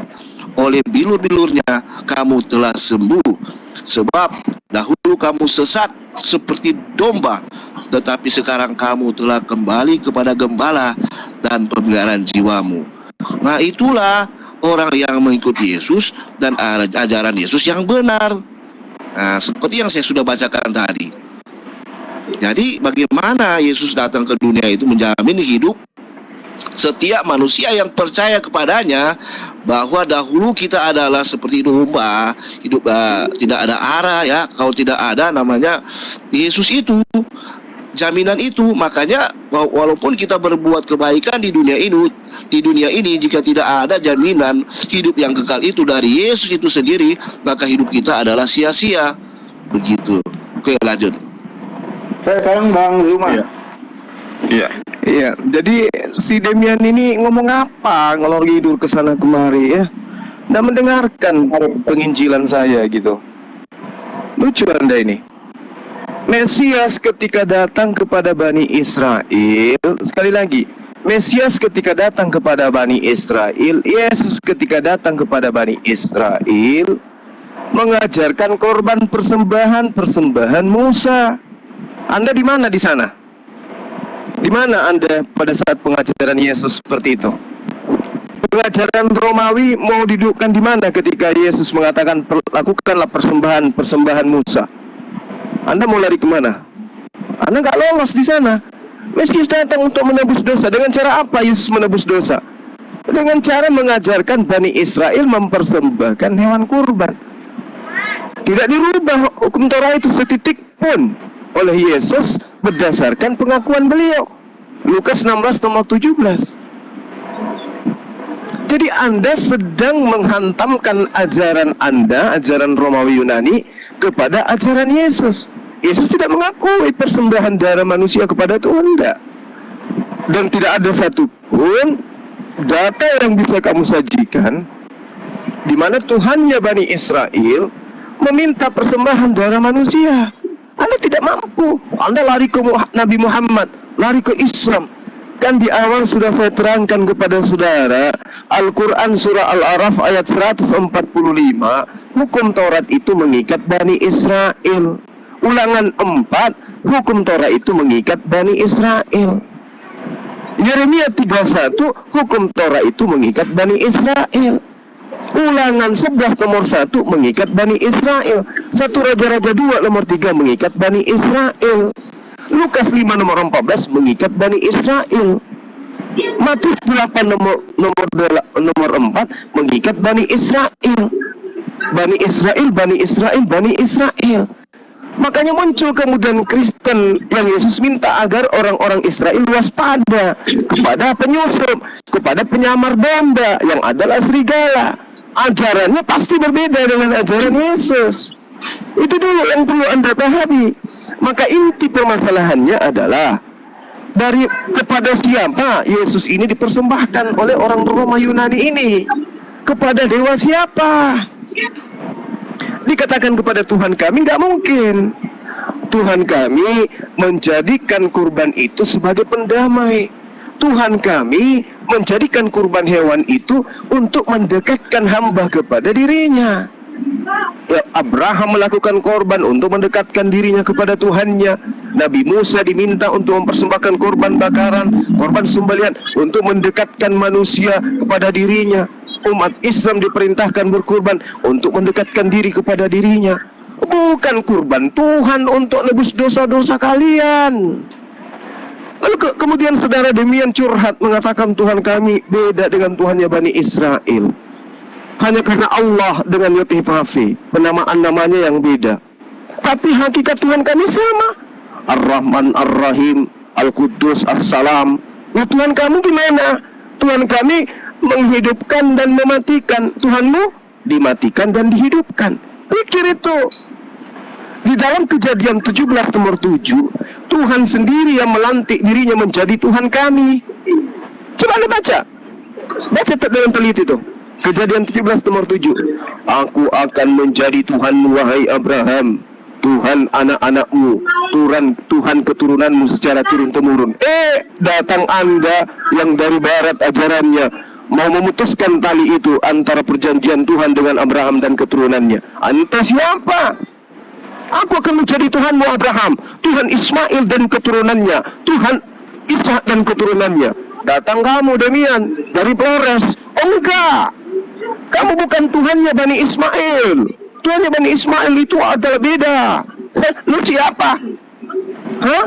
oleh bilur-bilurnya kamu telah sembuh. Sebab dahulu kamu sesat seperti domba, tetapi sekarang kamu telah kembali kepada gembala dan pemeliharaan jiwamu. Nah, itulah orang yang mengikuti Yesus dan ajaran Yesus yang benar. Nah, seperti yang saya sudah bacakan tadi. Jadi bagaimana Yesus datang ke dunia itu menjamin hidup setiap manusia yang percaya kepadanya, bahwa dahulu kita adalah seperti domba, hidup tidak ada arah ya. Kalau tidak ada namanya Yesus itu, jaminan itu. Makanya walaupun kita berbuat kebaikan di dunia ini, jika tidak ada jaminan hidup yang kekal itu dari Yesus itu sendiri, maka hidup kita adalah sia-sia. Begitu. Oke, lanjut. Sekarang Bang Zuma. Iya, jadi si Demian ini ngomong apa, ngelor tidur ke sana kemari ya, nggak mendengarkan penginjilan saya gitu. Lucu Anda ini. Mesias ketika datang kepada Bani Israel, sekali lagi, Mesias ketika datang kepada Bani Israel, Yesus ketika datang kepada Bani Israel, mengajarkan korban persembahan Musa. Anda di mana di sana? Di mana Anda pada saat pengajaran Yesus seperti itu? Pengajaran Romawi mau didudukkan di mana ketika Yesus mengatakan lakukanlah persembahan Musa? Anda mau lari kemana? Anda nggak lolos di sana. Mesias datang untuk menebus dosa. Dengan cara apa Yesus menebus dosa? Dengan cara mengajarkan Bani Israel mempersembahkan hewan kurban. Tidak dirubah hukum Torah itu setitik pun oleh Yesus berdasarkan pengakuan beliau. Lukas 16 nomor 17. Jadi Anda sedang menghantamkan ajaran Anda, ajaran Romawi Yunani, kepada ajaran Yesus. Yesus tidak mengakui persembahan darah manusia kepada Tuhan, enggak. Dan tidak ada satupun data yang bisa kamu sajikan di mana Tuhannya Bani Israel meminta persembahan darah manusia. Anda tidak mampu. Anda lari ke Nabi Muhammad, lari ke Islam. Kan di awal sudah saya terangkan kepada saudara, Al-Quran surah Al-Araf ayat 145, hukum Taurat itu mengikat Bani Israel. Ulangan 4, hukum Taurat itu mengikat Bani Israel. Yeremia 31, hukum Taurat itu mengikat Bani Israel. Ulangan 11 nomor 1 mengikat Bani Israel. 1 Raja-Raja 2 nomor 3 mengikat Bani Israel. Lukas 5 nomor 14 mengikat Bani Israel. Matius 8 nomor 4 mengikat Bani Israel. Bani Israel, Bani Israel, Bani Israel. Makanya muncul kemudian Kristen yang Yesus minta agar orang-orang Israel waspada kepada penyusup, kepada penyamar domba yang adalah serigala. Ajarannya pasti berbeda dengan ajaran Yesus. Itu dulu yang perlu Anda pahami. Maka inti permasalahannya adalah dari kepada siapa Yesus ini dipersembahkan oleh orang Roma Yunani ini? Kepada dewa siapa? Dikatakan kepada Tuhan kami, nggak mungkin. Tuhan kami menjadikan kurban itu sebagai pendamai. Tuhan kami menjadikan kurban hewan itu untuk mendekatkan hamba kepada dirinya. Abraham melakukan korban untuk mendekatkan dirinya kepada Tuhannya. Nabi Musa diminta untuk mempersembahkan korban bakaran, korban sembelihan untuk mendekatkan manusia kepada dirinya. Umat Islam diperintahkan berkurban untuk mendekatkan diri kepada dirinya. Bukan kurban Tuhan untuk nebus dosa-dosa kalian. Lalu kemudian saudara Demian curhat mengatakan Tuhan kami beda dengan Tuhannya Bani Israel. Hanya karena Allah dengan Yothifafi, penamaan namanya yang beda. Tapi hakikat Tuhan kami sama. Ar-Rahman, Ar-Rahim, Al-Quddus, As-Salam. Nah Tuhan kamu gimana? Tuhan kami menghidupkan dan mematikan. Tuhanmu dimatikan dan dihidupkan. Pikir itu. Di dalam Kejadian 17 nomor 7, Tuhan sendiri yang melantik dirinya menjadi Tuhan kami. Coba Anda baca. Baca dengan teliti itu. Kejadian 17 nomor 7. Aku akan menjadi Tuhanmu wahai Abraham, Tuhan anak-anakmu, Tuhan keturunanmu secara turun-temurun. Datang Anda yang dari barat ajarannya, mau memutuskan tali itu antara perjanjian Tuhan dengan Abraham dan keturunannya. Anta siapa? Aku akan menjadi Tuhanmu Abraham, Tuhan Ismail dan keturunannya, Tuhan Ishak dan keturunannya. Datang kamu Demian dari Flores. Oh enggak, kamu bukan Tuhannya Bani Ismail. Tuhannya Bani Ismail itu adalah beda. Lu siapa? Hah?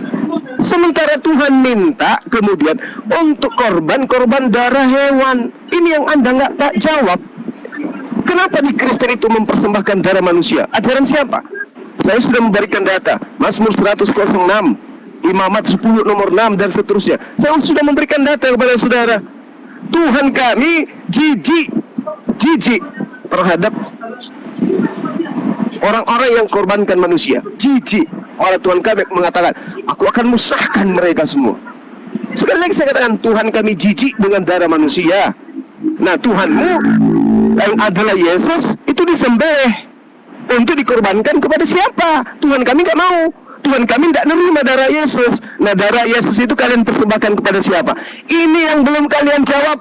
Sementara Tuhan minta kemudian untuk korban darah hewan. Ini yang Anda nggak tak jawab. Kenapa di Kristen itu mempersembahkan darah manusia? Ajaran siapa? Saya sudah memberikan data Mazmur 106, Imamat 10 nomor 6 dan seterusnya. Saya sudah memberikan data kepada saudara. Tuhan kami jijik terhadap orang-orang yang korbankan manusia. Jijik. Oleh Tuhan kami mengatakan, aku akan musnahkan mereka semua. Sekali lagi saya katakan, Tuhan kami jijik dengan darah manusia. Nah, Tuhanmu yang adalah Yesus itu disembelih untuk dikorbankan kepada siapa? Tuhan kami nggak mau. Tuhan kami tidak menerima darah Yesus. Nah, darah Yesus itu kalian persembahkan kepada siapa? Ini yang belum kalian jawab.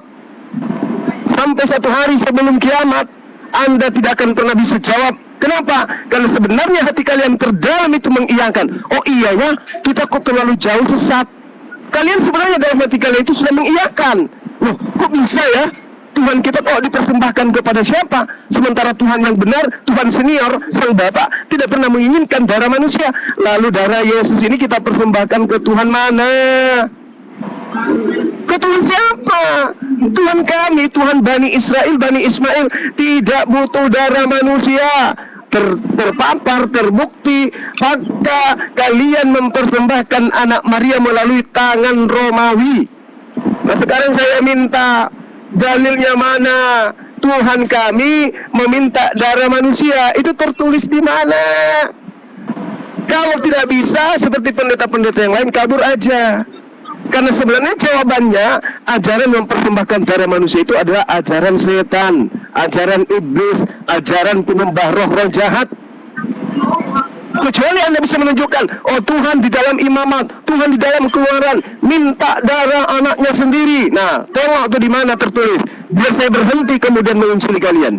Sampai satu hari sebelum kiamat, Anda tidak akan pernah bisa jawab. Kenapa? Karena sebenarnya hati kalian terdalam itu mengiyakan. Oh iya ya, kita kok terlalu jauh sesat. Kalian sebenarnya dalam hati kalian itu sudah mengiyakan. Loh, kok bisa ya? Tuhan kita kok dipersembahkan kepada siapa? Sementara Tuhan yang benar, Tuhan senior, Sang Bapa, tidak pernah menginginkan darah manusia. Lalu darah Yesus ini kita persembahkan ke Tuhan mana? Ke Tuhan siapa? Tuhan kami, Tuhan Bani Israel, Bani Ismail, tidak butuh darah manusia. Terpapar, terbukti fakta kalian mempersembahkan anak Maria melalui tangan Romawi. Nah, sekarang saya minta dalilnya mana? Tuhan kami meminta darah manusia. Itu tertulis di mana? Kalau tidak bisa, seperti pendeta-pendeta yang lain, kabur aja. Karena sebenarnya jawabannya, ajaran mempersembahkan darah manusia itu adalah ajaran setan, ajaran iblis, ajaran penyembah roh-roh jahat. Kecuali Anda bisa menunjukkan, oh Tuhan di dalam Imamat, Tuhan di dalam Keluaran minta darah anaknya sendiri. Nah, tengok tuh di mana tertulis, biar saya berhenti kemudian mengunjungi kalian.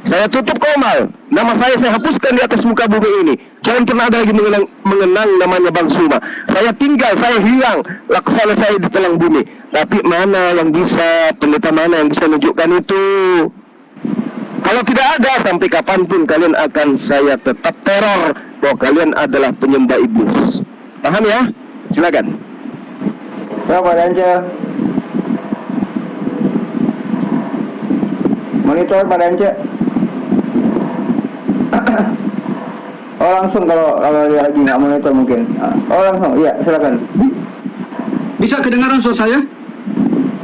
Saya tutup komal, nama saya hapuskan di atas muka bumi ini. Jangan pernah ada lagi mengenang namanya Bang Suma. Saya tinggal, saya hilang, laksana saya di telang bumi. Tapi mana yang bisa, pendeta mana yang bisa menunjukkan itu? Kalau tidak ada, sampai kapanpun kalian akan saya tetap teror bahwa kalian adalah penyembah iblis. Paham ya? Silakan. Siapa Dance? Monitor Pak Dance. Oh langsung kalau dia lagi nggak monitor mungkin. Oh langsung, iya silakan. Bisa kedengaran suara saya?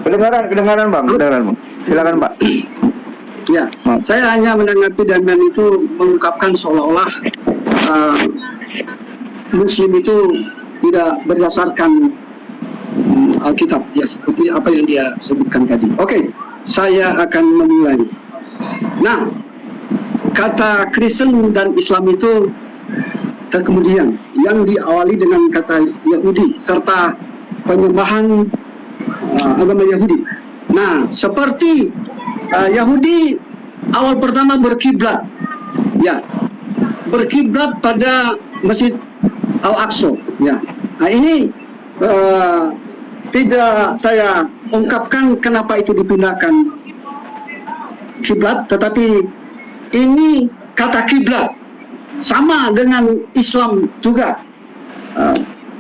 Kedengaran Bang, kedengaran Bang. Silakan Pak. Ya, saya hanya menanggapi Damian itu mengungkapkan seolah-olah Muslim itu tidak berdasarkan Alkitab, ya seperti apa yang dia sebutkan tadi. Oke, saya akan memulai. Nah, kata Kristen dan Islam itu terkemudian yang diawali dengan kata Yahudi serta penyembahan agama Yahudi. Nah, seperti Yahudi awal pertama berkiblat, ya, berkiblat pada Masjid Al-Aqsa, ya. Nah ini tidak saya ungkapkan kenapa itu dipindahkan kiblat, tetapi ini kata kiblat sama dengan Islam juga,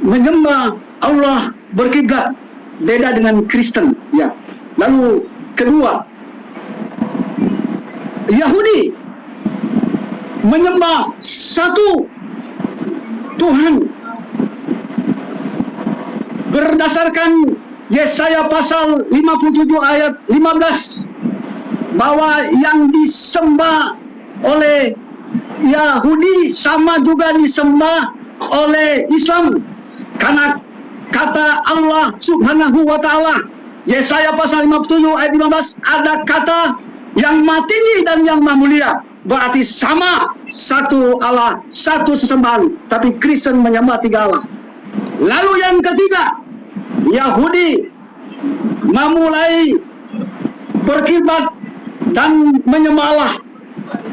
menyembah Allah berkiblat, beda dengan Kristen, ya. Lalu kedua, Yahudi menyembah satu Tuhan berdasarkan Yesaya pasal 57 ayat 15, bahwa yang disembah oleh Yahudi sama juga disembah oleh Islam, karena kata Allah Subhanahu wa Ta'ala, Yesaya pasal 57 ayat 15, ada kata yang maha tinggi dan yang maha mulia, berarti sama, satu Allah, satu sesembahan. Tapi Kristen menyembah tiga Allah. Lalu yang ketiga, Yahudi memulai berkilbat dan menyembah,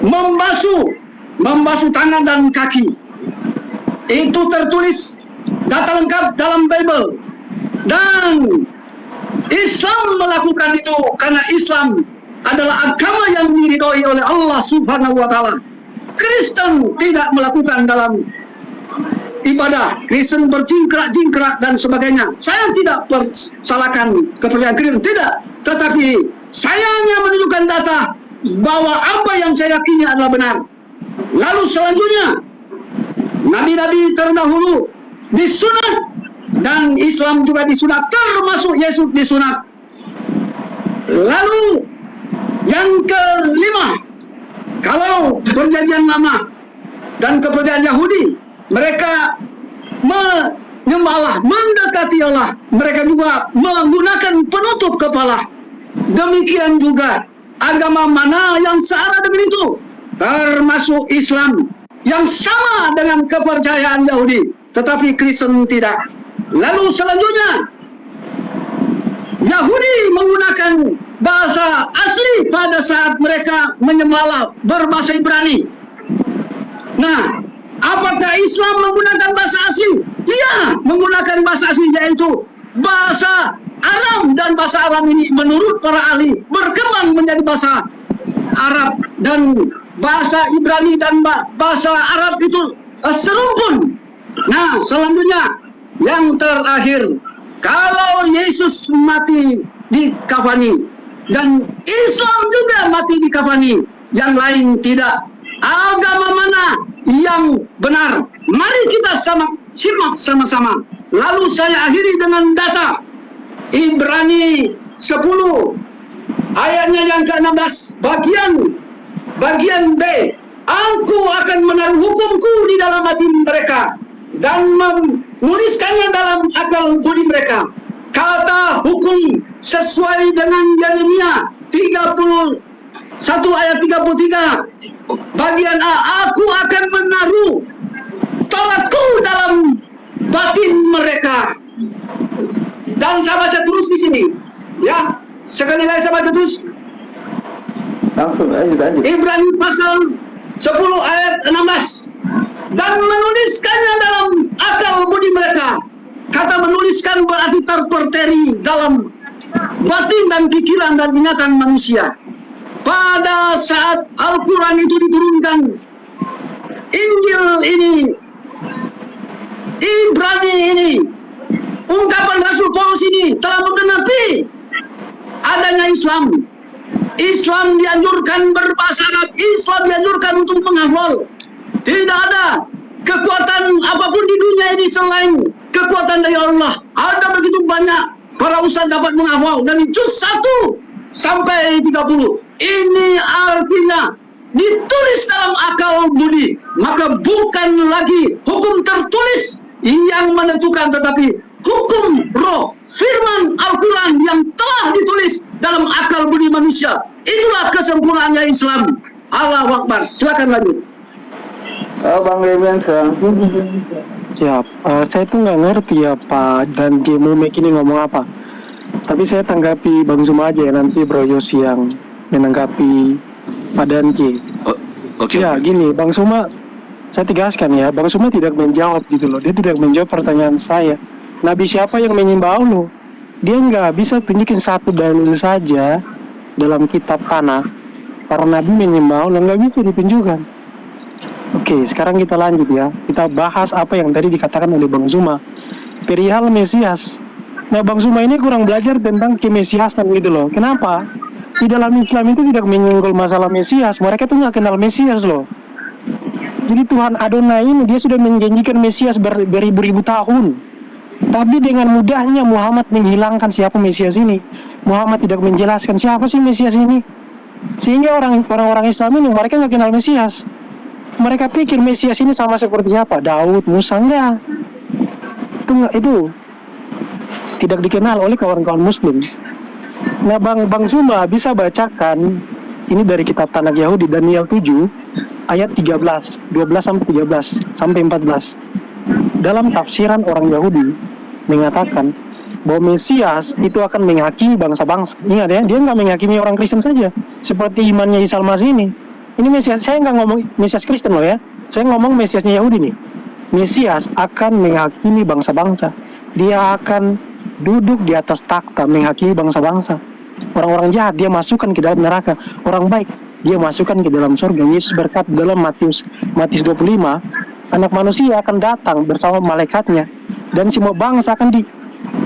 membasuh tangan dan kaki. Itu tertulis data lengkap dalam Bible. Dan Islam melakukan itu karena Islam adalah agama yang diridhoi oleh Allah Subhanahu wa taala. Kristen tidak melakukan dalam ibadah. Kristen berjingkrak-jingkrak dan sebagainya. Saya tidak persalahkan kepercayaan Kristen, tidak. Tetapi saya hanya menunjukkan data bahwa apa yang saya yakini adalah benar. Lalu selanjutnya, nabi-nabi terdahulu disunat dan Islam juga disunat, termasuk Yesus disunat. Lalu yang kelima, kalau perjanjian lama dan kepercayaan Yahudi, mereka menyembah Allah, mendekati Allah, mereka juga menggunakan penutup kepala. Demikian juga agama mana yang searah dengan itu, termasuk Islam yang sama dengan kepercayaan Yahudi, tetapi Kristen tidak. Lalu selanjutnya, Yahudi menggunakan bahasa asli pada saat mereka menyembah Allah, berbahasa Ibrani. Nah, apakah Islam menggunakan bahasa asli? Dia menggunakan bahasa asli, yaitu bahasa Aram, dan bahasa Aram ini menurut para ahli berkembang menjadi bahasa Arab, dan bahasa Ibrani dan bahasa Arab itu serumpun. Nah, selanjutnya yang terakhir, kalau Yesus mati dikafani dan Islam juga mati dikafani, yang lain tidak. Agama mana yang benar? Mari kita simak sama-sama. Lalu saya akhiri dengan data Ibrani 10 ayatnya yang ke-16 bagian B. Aku akan menaruh hukumku di dalam hati mereka dan menuliskannya dalam akal budi mereka. Kata hukum sesuai dengan Yeremia 31 ayat 33 bagian A. Aku akan menaruh Tauratku dalam batin mereka. Dan saya baca terus di sini, ya. Sekali lagi saya baca terus. Langsung lanjut. Ibrani pasal 10 ayat 16. Dan menuliskannya dalam akal budi mereka. Kata menuliskan berarti terperteri dalam batin dan pikiran dan ingatan manusia. Pada saat Al-Quran itu diturunkan, Injil ini, Ibrani ini, ungkapan Rasul Paulus ini telah menggenapi adanya Islam. Islam dianjurkan berbahasa Arab, Islam dianjurkan untuk menghafal. Tidak ada kekuatan apapun di dunia ini selain kekuatan dari Allah. Ada begitu banyak para ustaz dapat menghafal dari juz 1 sampai 30. Ini artinya ditulis dalam akal budi, maka bukan lagi hukum tertulis yang menentukan, tetapi hukum roh, firman Al-Quran yang telah ditulis dalam akal budi manusia. Itulah kesempurnaannya Islam. Allahu Akbar. Silakan lanjut. Bang Demian sekarang. Siap. Saya tuh nggak ngerti ya Pak dan Jemumek ini ngomong apa. Tapi saya tanggapi Bang Zuma aja ya, nanti Bro Yosi yang menanggapi Pak Danke. Oke. Ya gini, Bang Zuma, saya tegaskan ya, Bang Zuma tidak menjawab gitu loh. Dia tidak menjawab pertanyaan saya. Nabi siapa yang menyembah Allah? Dia nggak bisa tunjukin satu dalil saja dalam kitab tanah para nabi menyembah Allah, nggak bisa ditunjukkan. Oke, sekarang kita lanjut ya. Kita bahas apa yang tadi dikatakan oleh Bang Zuma perihal Mesias. Nah, Bang Zuma ini kurang belajar tentang kemesiasan gitu loh. Kenapa? Di dalam Islam itu tidak menyinggol masalah Mesias. Mereka tuh nggak kenal Mesias loh. Jadi Tuhan Adonai ini dia sudah menjanjikan Mesias beribu-ribu tahun. Tapi dengan mudahnya Muhammad menghilangkan siapa Mesias ini. Muhammad tidak menjelaskan siapa sih Mesias ini. Sehingga orang-orang Islam ini mereka nggak kenal Mesias. Mereka pikir Mesias ini sama seperti siapa? Daud, Musa, enggak. Itu tidak dikenal oleh kawan-kawan Muslim. Nah, Bang Zuma bisa bacakan ini dari kitab Tanakh Yahudi Daniel 7 ayat 13, 12 sampai 13 sampai 14. Dalam tafsiran orang Yahudi mengatakan bahwa Mesias itu akan menghakimi bangsa-bangsa. Ingat ya, dia nggak menghakimi orang Kristen saja, seperti imannya Isa Al-Masih ini. Ini Mesias, saya nggak ngomong Mesias Kristen loh ya, saya ngomong Mesiasnya Yahudi nih. Mesias akan menghakimi bangsa-bangsa. Dia akan duduk di atas takhta menghakimi bangsa-bangsa. Orang-orang jahat dia masukkan ke dalam neraka, orang baik dia masukkan ke dalam surga. Yesus berkata dalam Matius 25, Anak Manusia akan datang bersama malaikatnya, dan semua bangsa akan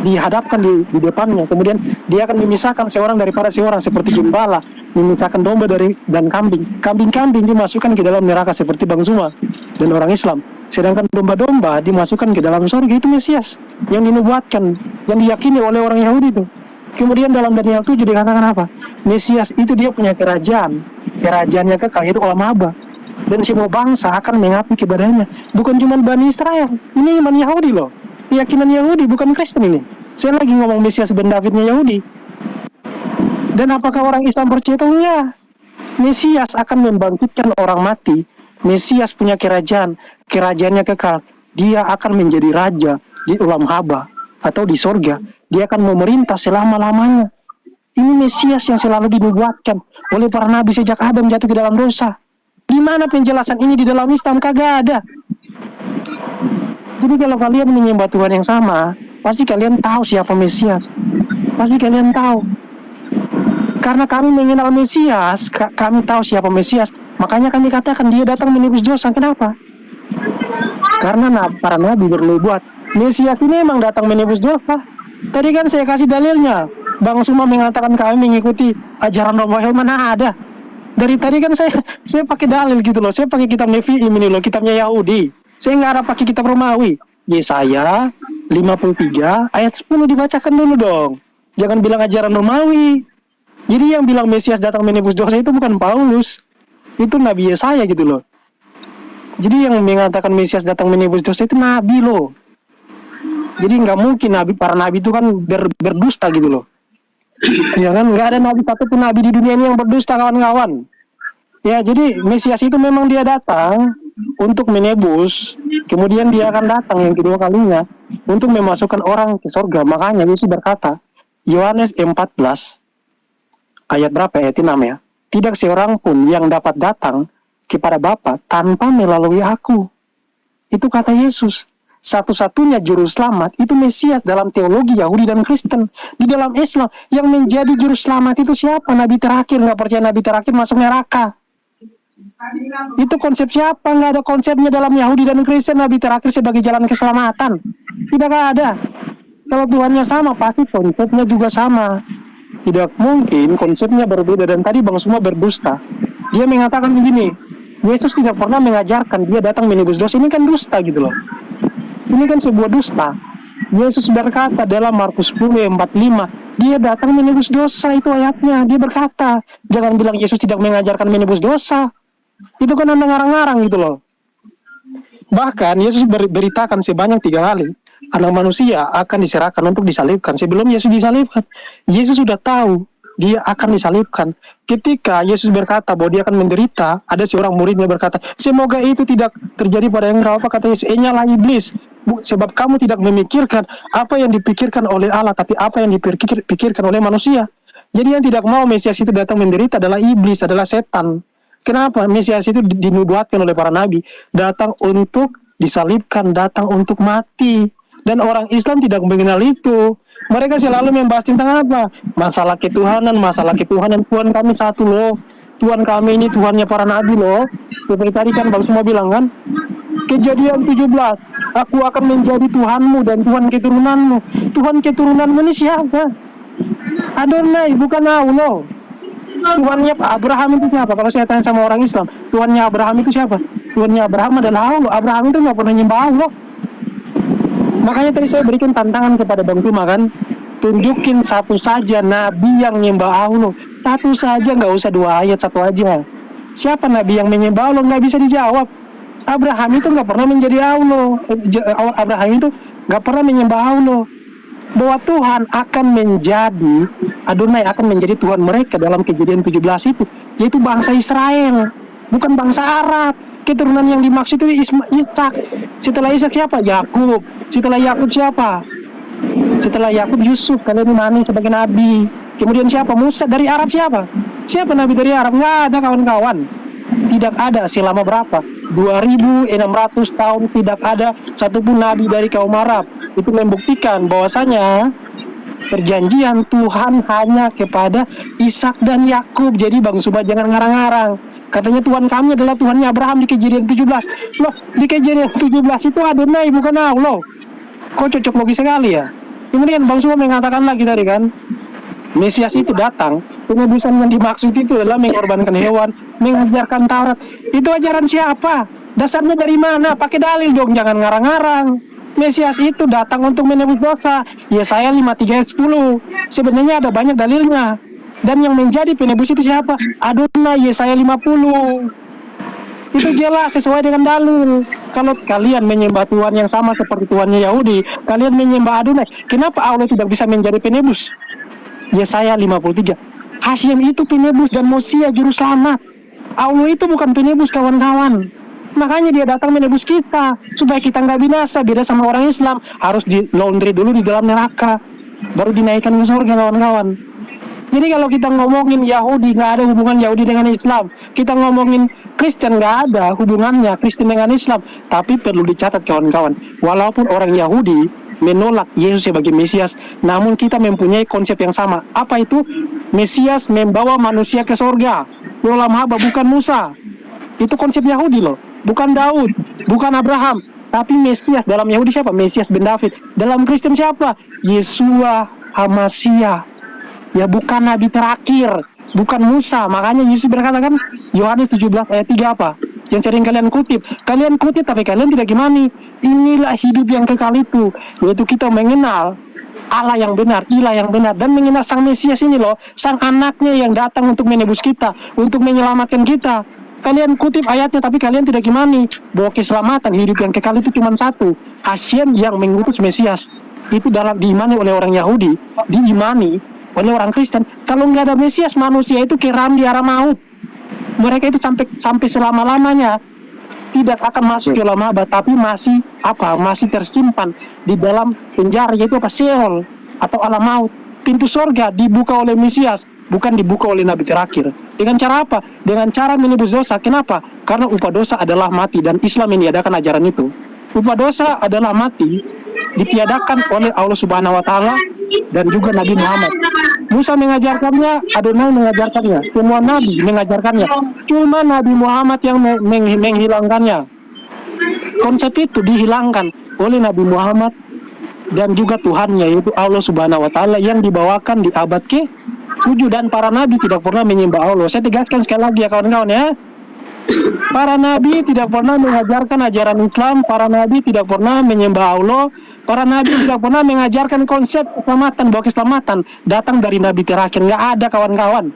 dihadapkan di depannya. Kemudian dia akan memisahkan seorang daripada seorang, seperti gembala memisahkan domba dan kambing. Kambing-kambing dimasukkan ke dalam neraka seperti Bang Zuma dan orang Islam. Sedangkan domba-domba dimasukkan ke dalam surga. Itu Mesias yang dinubuatkan, yang diyakini oleh orang Yahudi itu. Kemudian dalam Daniel 7 dikatakan apa? Mesias itu dia punya kerajaan. Kerajaannya kekal, itu alam abad. Dan semua bangsa akan mengabdi kepadanya. Bukan cuma Bani Israel. Ini iman Yahudi loh. Keyakinan Yahudi, bukan Kristen ini. Saya lagi ngomong Mesias ben Davidnya Yahudi. Dan apakah orang Islam percaya? Ya. Mesias akan membangkitkan orang mati. Mesias punya kerajaan. Kerajaannya kekal. Dia akan menjadi raja di ulam haba atau di sorga. Dia akan memerintah selama-lamanya. Ini Mesias yang selalu dinubuatkan oleh para nabi sejak Adam jatuh ke dalam dosa. Di mana penjelasan ini di dalam Islam? Kagak ada. Jadi kalau kalian menyembah Tuhan yang sama, pasti kalian tahu siapa Mesias. Pasti kalian tahu. Karena kami mengenal Mesias, kami tahu siapa Mesias. Makanya kami katakan dia datang menebus dosa. Kenapa? Karena para nabi bernubuat, Mesias ini memang datang menebus dosa. Tadi kan saya kasih dalilnya. Bang Suma mengatakan kami mengikuti ajaran Romawi, mana ada? Dari tadi kan saya pakai dalil gitu loh. Saya pakai kitab Nevi'im ini loh, kitabnya Yahudi. Saya nggak ada pakai kitab Romawi. Yesaya 53 ayat 10 dibacakan dulu dong. Jangan bilang ajaran Romawi. Jadi yang bilang Mesias datang menebus dosa itu bukan Paulus. Itu Nabi Yesaya gitu loh. Jadi yang mengatakan Mesias datang menebus dosa itu Nabi loh. Jadi nggak mungkin para nabi itu kan berdusta gitu loh. Ya kan, nggak ada nabi satupun nabi di dunia ini yang berdusta, kawan-kawan. Ya, jadi Mesias itu memang dia datang untuk menebus, kemudian dia akan datang yang kedua kalinya untuk memasukkan orang ke surga. Makanya Yesus berkata, Yohanes 14 ayat berapa? Ayat 6 ya. Tidak seorang pun yang dapat datang kepada Bapa tanpa melalui aku. Itu kata Yesus. Satu-satunya juru selamat itu Mesias dalam teologi Yahudi dan Kristen. Di dalam Islam yang menjadi juru selamat itu siapa? Nabi terakhir. Nggak percaya nabi terakhir masuk neraka. Itu konsep siapa? Nggak ada konsepnya dalam Yahudi dan Kristen nabi terakhir sebagai jalan keselamatan. Tidak ada. Kalau Tuhannya sama, pasti konsepnya juga sama. Tidak mungkin konsepnya berbeda. Dan tadi Bang Suma berdusta. Dia mengatakan begini, Yesus tidak pernah mengajarkan dia datang menebus dosa. Ini kan dusta gitu loh. Ini kan sebuah dusta. Yesus berkata dalam Markus 10:45, dia datang menebus dosa, itu ayatnya. Dia berkata, jangan bilang Yesus tidak mengajarkan menebus dosa. Itu kan anda ngarang-ngarang gitu loh. Bahkan Yesus beritakan sebanyak 3 kali, Anak Manusia akan diserahkan untuk disalibkan. Sebelum Yesus disalibkan, Yesus sudah tahu dia akan disalibkan. Ketika Yesus berkata bahwa dia akan menderita, ada seorang muridnya berkata, semoga itu tidak terjadi pada engkau. Apa kata Yesus? Nyalah iblis. Sebab kamu tidak memikirkan apa yang dipikirkan oleh Allah, tapi apa yang dipikirkan oleh manusia. Jadi yang tidak mau Mesias itu datang menderita adalah iblis, adalah setan. Kenapa? Mesias itu dinubuatkan oleh para nabi, datang untuk disalibkan, datang untuk mati. Dan orang Islam tidak mengenal itu. Mereka selalu membahas tentang apa? Masalah ketuhanan, Tuhan kami satu loh. Tuhan kami ini Tuhannya para nabi loh. Seperti tadi kan Bang semua bilang kan, Kejadian 17, aku akan menjadi Tuhanmu dan Tuhan keturunanmu. Tuhan keturunanmu ini siapa? Adonai, bukan Allah. Tuhannya Abraham itu siapa? Kalau saya tanya sama orang Islam, Tuhannya Abraham itu siapa? Tuhannya Abraham adalah Allah. Abraham itu nggak pernah nyembah Allah. Makanya tadi saya berikan tantangan kepada Bang Tuma kan, tunjukin satu saja nabi yang nyembah Allah. Satu saja, nggak usah 2 ayat, 1 aja. Siapa nabi yang menyembah Allah? Nggak bisa dijawab. Abraham itu nggak pernah menjadi Allah. Abraham itu nggak pernah menyembah Allah. Bahwa Tuhan akan menjadi Adonai, akan menjadi Tuhan mereka dalam Kejadian 17 itu, yaitu bangsa Israel, bukan bangsa Arab. Keturunan yang dimaksud itu Ishak. Setelah Ishak siapa? Yakub. Setelah Yakub siapa? Setelah Yakub, Yusuf, kalian imani sebagai nabi. Kemudian siapa? Musa. Dari Arab siapa? Siapa nabi dari Arab? Nggak ada, kawan-kawan. Tidak ada. Selama berapa? 2600 tahun tidak ada satupun nabi dari kaum Arab. Itu membuktikan bahwasanya perjanjian Tuhan hanya kepada Ishak dan Yakub. Jadi Bang Suba jangan ngarang-ngarang. Katanya Tuhan kami adalah Tuhannya Abraham di Kejadian 17. Loh, di Kejadian 17 itu Adonai bukan Allah. Kok cocok logis sekali ya? Kemudian Bang Suba mengatakan lagi tadi kan, Mesias itu datang, penebusan yang dimaksud itu adalah mengorbankan hewan, mengajarkan Taurat. Itu ajaran siapa? Dasarnya dari mana? Pakai dalil dong, jangan ngarang-ngarang. Mesias itu datang untuk menebus dosa. Yesaya 53 ayat 10. Sebenarnya ada banyak dalilnya. Dan yang menjadi penebus itu siapa? Adonai, Yesaya 50. Itu jelas sesuai dengan dalil. Kalau kalian menyembah Tuhan yang sama seperti Tuhannya Yahudi, kalian menyembah Adonai, kenapa Allah tidak bisa menjadi penebus? Yesaya 53. Hasyim itu penebus dan Mosia juru selamat. Allah itu bukan penebus, kawan-kawan. Makanya dia datang menebus kita supaya kita nggak binasa. Beda sama orang Islam, harus di laundry dulu di dalam neraka, baru dinaikkan ke surga, kawan-kawan. Jadi kalau kita ngomongin Yahudi, nggak ada hubungan Yahudi dengan Islam. Kita ngomongin Kristen, nggak ada hubungannya Kristen dengan Islam. Tapi perlu dicatat, kawan-kawan, walaupun orang Yahudi menolak Yesus sebagai Mesias, namun kita mempunyai konsep yang sama. Apa itu? Mesias membawa manusia ke surga. Ulam haba, bukan Musa. Itu konsep Yahudi loh. Bukan Daud, bukan Abraham. Tapi Mesias dalam Yahudi siapa? Mesias bin David. Dalam Kristen siapa? Yesua HaMasiah. Ya bukan nabi terakhir, bukan Musa. Makanya Yesus berkata kan, Yohanes 17 ayat 3 apa? Yang sering kalian kutip. Kalian kutip tapi kalian tidak gimana. Inilah hidup yang kekal itu, yaitu kita mengenal Allah yang benar, Ilah yang benar, dan mengenal Sang Mesias ini loh, Sang anaknya yang datang untuk menebus kita, untuk menyelamatkan kita. Kalian kutip ayatnya tapi kalian tidak gimana. Bahwa keselamatan hidup yang kekal itu cuma satu, Hasyim yang mengutus Mesias. Itu dalam diimani oleh orang Yahudi, diimani oleh orang Kristen. Kalau nggak ada Mesias, manusia itu keram di arah maut. Mereka itu sampai selama-lamanya tidak akan masuk ke alam abad, tapi masih tersimpan di dalam penjara, yaitu Seol atau alam maut. Pintu surga dibuka oleh Mesias, bukan dibuka oleh nabi terakhir. Dengan cara apa? Dengan cara menebus dosa. Kenapa? Karena upah dosa adalah mati, dan Islam meniadakan ajaran itu. Upah dosa adalah mati, ditiadakan oleh Allah Subhanahu wa Ta'ala dan juga Nabi Muhammad. Musa mengajarkannya, Adonai mengajarkannya, semua nabi mengajarkannya. Cuma Nabi Muhammad yang menghilangkannya. Konsep itu dihilangkan oleh Nabi Muhammad dan juga Tuhannya, yaitu Allah Subhanahu wa Ta'ala, yang dibawakan di abad ke-7. Dan para nabi tidak pernah menyembah Allah. Saya tegaskan sekali lagi ya, kawan-kawan ya. Para nabi tidak pernah mengajarkan ajaran Islam. Para nabi tidak pernah menyembah Allah. Para nabi tidak pernah mengajarkan konsep keselamatan, bahwa keselamatan datang dari nabi terakhir. Nggak ada, kawan-kawan.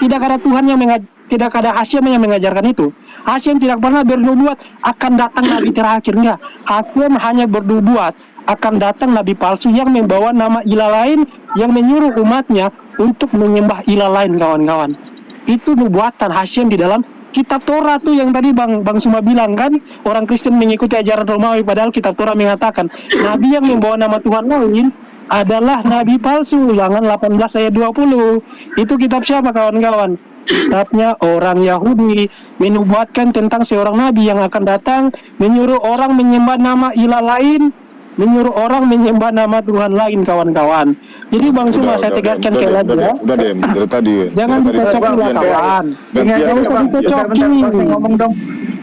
Tidak ada Tuhan yang tidak ada Hasyim yang mengajarkan itu. Hasyim tidak pernah bernubuat akan datang nabi terakhir. Enggak. Hasyim hanya bernubuat akan datang nabi palsu yang membawa nama ilah lain, yang menyuruh umatnya untuk menyembah ilah lain, kawan-kawan. Itu nubuatan Hasyim di dalam Kitab Torah tuh yang tadi Bang Suma bilang kan, orang Kristen mengikuti ajaran Romawi, padahal Kitab Torah mengatakan nabi yang membawa nama Tuhan lain adalah nabi palsu. Ulangan 18 ayat 20. Itu kitab siapa, kawan-kawan? Kitabnya orang Yahudi, menubuatkan tentang seorang nabi yang akan datang, menyuruh orang menyembah nama ilah lain, menyuruh orang menyembah nama Tuhan lain, kawan-kawan. Jadi Bang Suma, saya tegaskan sekali lagi ya. Udah deh, dari tadi. Jangan dicocoki lah, kawan. Jangan usah dicocoki. Ngomong dong.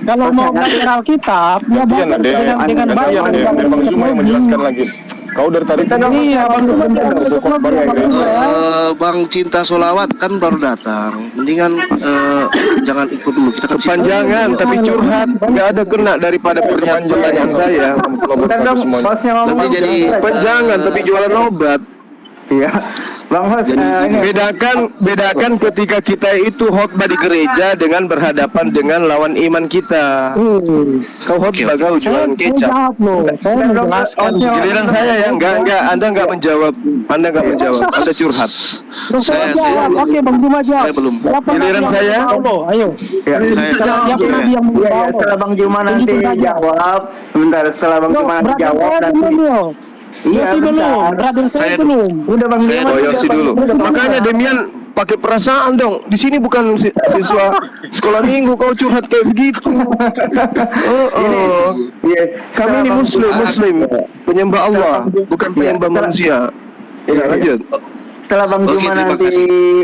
Kalau mau belajar Alkitab, ya baca dengan baik. Biar Bang Suma yang menjelaskan lagi. Kau dari tadi. Iya, Bang Suma. Bang Cinta Solawat kan baru datang. Mendingan jangan ikut dulu. Kita kan Panjangan tapi curhat, nggak ada kena daripada pertanyaan saya. Bentar dong, hostnya ngomong. Nanti jadi Panjangan tapi jualan obat. Iya. Bang Host, ini Bedakan ketika kita itu khotbah di gereja dengan berhadapan dengan lawan iman kita. Kau khotbah, kau jualan kecap. Giliran saya ya, enggak, Anda enggak menjawab. Anda curhat. Saya Oke, Bang Suma jawab. Saya belum. Giliran saya. Ayo. Siapa nabi yang setelah Bang Juma nanti jawab. Bentar, setelah Bang Juma nanti jawab nanti. Iya, Yosi belum, bentar. brother saya Saya- belum. Udah Bang Demian. Oh, udah, Yosi Bang. dulu. Udah, Bang. Makanya Demian pakai perasaan dong. Di sini bukan siswa sekolah minggu kau curhat kayak begitu. Oh. Iya. Kami ini muslim, penyembah Allah, bukan penyembah Iya. manusia. Ya, Iya. lanjut. Setelah Bang Oke, Juma terima nanti,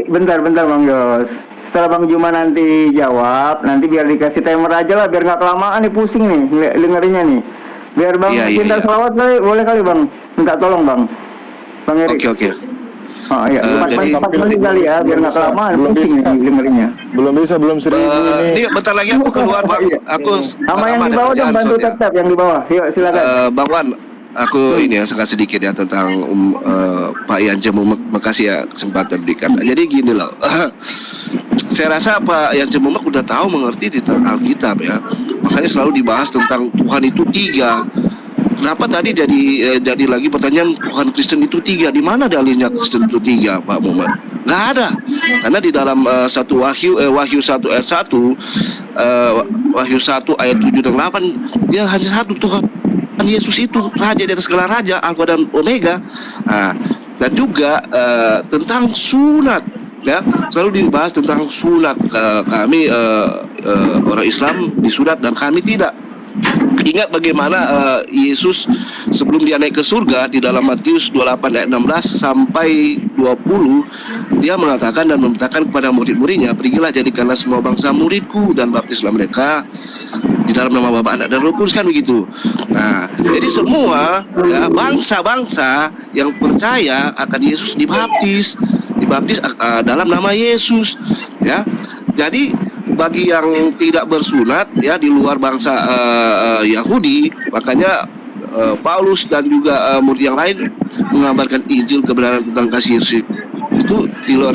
bentar Bang Yos. Setelah Bang Juma nanti jawab, nanti biar dikasih timer aja lah, biar nggak kelamaan nih, pusing nih dengerinnya nih. Biar Bang Iya, iya, Cinta iya. Selawat boleh kali Bang, minta tolong Bang. Bang Erik. Oke. Oh iya, Jadi- 4 menit kali ya, biar nggak kelamaan, Belum pusing bisa. nih dengerinnya. Belum bisa, belum 1000 ini. Ini bentar lagi aku keluar, Bang. Aku Sama yang di bawah dong, bantu tap yang di bawah. Yuk silakan. Bang Wan, aku ini ya sangat sedikit ya tentang Pak Ian Cemumek. Makasih ya kesempatan diberikan. Jadi gini loh, saya rasa Pak Ian Cemumek udah tahu mengerti tentang Alkitab ya. Makanya selalu dibahas tentang Tuhan itu 3. Kenapa tadi jadi lagi pertanyaan Tuhan Kristen itu 3? Di mana dalilnya Kristen itu 3, Pak Muhammad? Nggak ada. Karena di dalam satu Wahyu 1 ayat 1, Wahyu 1 ayat 7 dan 8, dia hanya satu Tuhan Yesus itu, Raja di atas segala raja, Alfa dan Omega. Nah, dan juga tentang sunat. Ya, selalu dibahas tentang sunat. Kami orang Islam disunat dan kami tidak. Ingat bagaimana Yesus sebelum dia naik ke surga di dalam Matius 28 ayat 16 sampai 20, dia mengatakan dan memerintahkan kepada murid-muridnya, pergilah jadikanlah semua bangsa muridku dan baptislah mereka di dalam nama Bapa, Anak dan Roh Kudus, kan begitu. Nah, jadi semua ya, bangsa-bangsa yang percaya akan Yesus dibaptis dalam nama Yesus, ya. Jadi bagi yang tidak bersunat ya di luar bangsa Yahudi, makanya Paulus dan juga murid yang lain mengabarkan Injil kebenaran tentang kasih Yesus itu di luar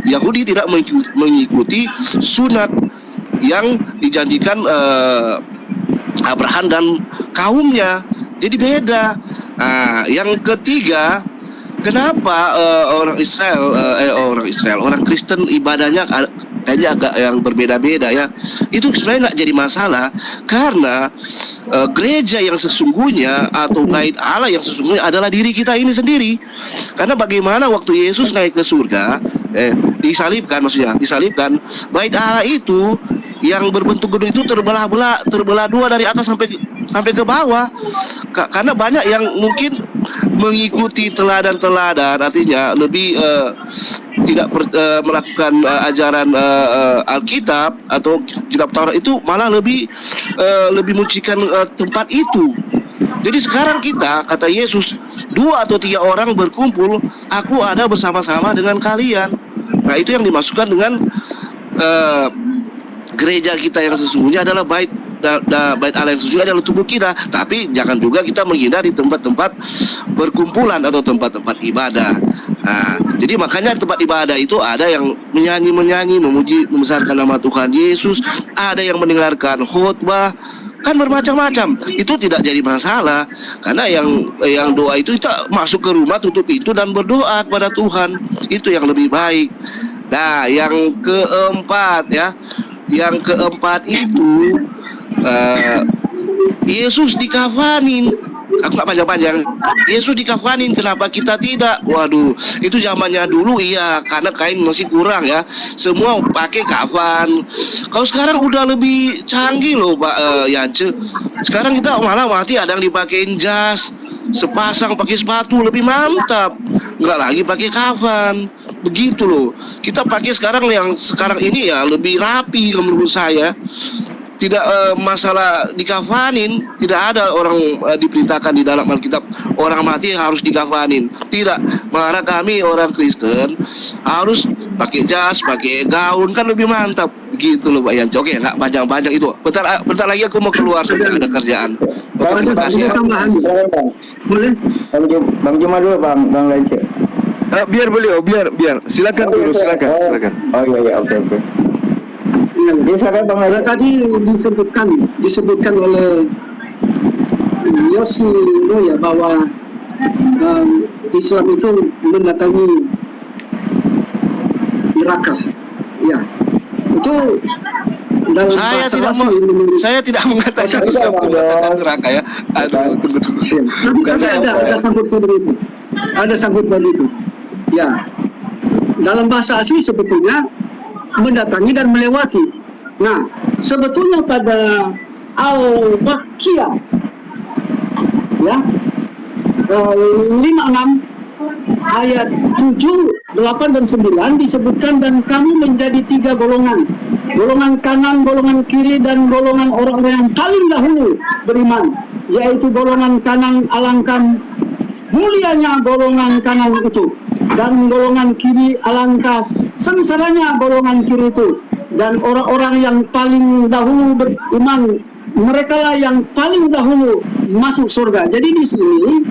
Yahudi tidak mengikuti sunat yang dijanjikan Abraham dan kaumnya. Jadi beda. Nah, yang ketiga, kenapa orang Kristen ibadahnya kayaknya agak yang berbeda-beda ya. Itu sebenarnya nggak jadi masalah, karena gereja yang sesungguhnya atau bait Allah yang sesungguhnya adalah diri kita ini sendiri. Karena bagaimana waktu Yesus naik ke surga, disalibkan, bait Allah itu yang berbentuk gedung itu terbelah dua dari atas sampai ke bawah. Karena banyak yang mungkin mengikuti teladan, artinya lebih tidak melakukan ajaran Alkitab atau kitab Taurat, itu malah lebih memujikan tempat itu. Jadi sekarang kita, kata Yesus, 2 atau 3 orang berkumpul, aku ada bersama-sama dengan kalian. Nah, itu yang dimasukkan dengan gereja kita yang sesungguhnya adalah bait Allah yang sesungguhnya adalah tubuh kita. Tapi jangan juga kita menghindari tempat-tempat berkumpulan atau tempat-tempat ibadah. Nah, jadi makanya tempat ibadah itu ada yang menyanyi, memuji, membesarkan nama Tuhan Yesus, ada yang mendengarkan khotbah, kan bermacam-macam. Itu tidak jadi masalah, karena yang doa itu kita masuk ke rumah, tutup pintu dan berdoa kepada Tuhan. Itu yang lebih baik. Nah, yang keempat ya, itu Yesus dikafanin. Aku nggak panjang-panjang. Yesus dikafanin, kenapa kita tidak? Waduh, itu zamannya dulu iya, karena kain masih kurang ya. Semua pakai kafan. Kalau sekarang udah lebih canggih loh, Pak Yance. Sekarang kita malah mati ada yang dipakein jas, sepasang pakai sepatu, lebih mantap. Nggak lagi pakai kafan. Begitu loh. Kita pakai sekarang yang sekarang ini ya lebih rapi menurut saya. Tidak masalah dikafanin, tidak ada orang diperintahkan di dalam Alkitab orang mati harus dikafanin. Tidak, karena kami orang Kristen harus pakai jas, pakai gaun, kan lebih mantap. Begitu loh Pak Yanco. Oke, nggak panjang-panjang itu. Bentar lagi aku mau keluar, sudah ada kerjaan. Oke, terima kasih ya. Tambahan. Boleh? Bang Juma dulu, Bang Lance. Biar beliau, biar. Silakan dulu, silakan. Oh iya, oke. Dia silakan Bang Lance. Tadi disebutkan oleh Yosi Loya bahwa Islam itu mendatangi neraka. Ya, itu dalam Saya bahasa tidak asli saya tidak mengatakan Bisa, siapa Bang mengatakan Yos. neraka ya. Aduh, tunggu. Tapi ada sangkut pada itu. Ada sangkut pada itu. Ya. Dalam bahasa asli sebetulnya mendatangi dan melewati. Nah, sebetulnya pada Al-Baqiyah ya 56 ayat 7, 8 dan 9 disebutkan, dan kamu menjadi 3 golongan. Golongan kanan, golongan kiri, dan golongan orang-orang yang paling dahulu beriman, yaitu golongan kanan alangkah mulianya golongan kanan itu, dan golongan kiri alangkah sengsaranya golongan kiri itu, dan orang-orang yang paling dahulu beriman, merekalah yang paling dahulu masuk surga. Jadi di sini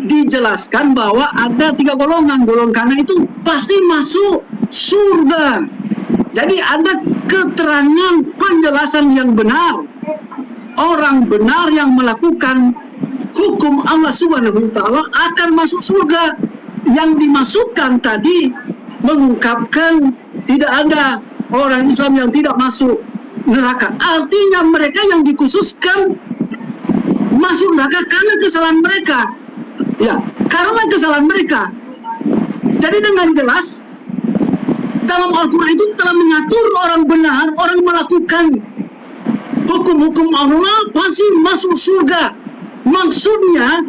dijelaskan bahwa ada 3 golongan. Golongan kanan itu pasti masuk surga. Jadi ada keterangan penjelasan yang benar. Orang benar yang melakukan hukum Allah Subhanahu wa taala akan masuk surga. Yang dimaksudkan tadi mengungkapkan tidak ada orang Islam yang tidak masuk neraka. Artinya mereka yang dikhususkan masuk neraka karena kesalahan mereka. Ya, karena kesalahan mereka. Jadi dengan jelas dalam Al-Quran itu telah mengatur orang benar, orang melakukan hukum-hukum Allah pasti masuk surga. Maksudnya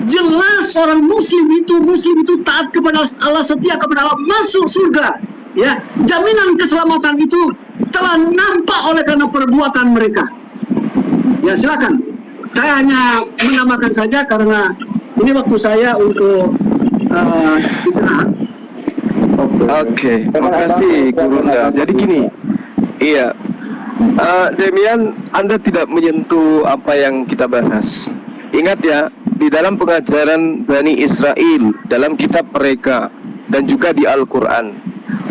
jelas orang muslim itu taat kepada Allah, setia kepada Allah, masuk surga. Ya, jaminan keselamatan itu telah nampak oleh karena perbuatan mereka. Ya, silakan. Saya hanya menambahkan saja karena ini waktu saya untuk istirahat. Oke, terima kasih Gurunda. Jadi gini, iya, Demian, Anda tidak menyentuh apa yang kita bahas. Ingat ya, di dalam pengajaran Bani Israel, dalam kitab mereka, dan juga di Al-Quran,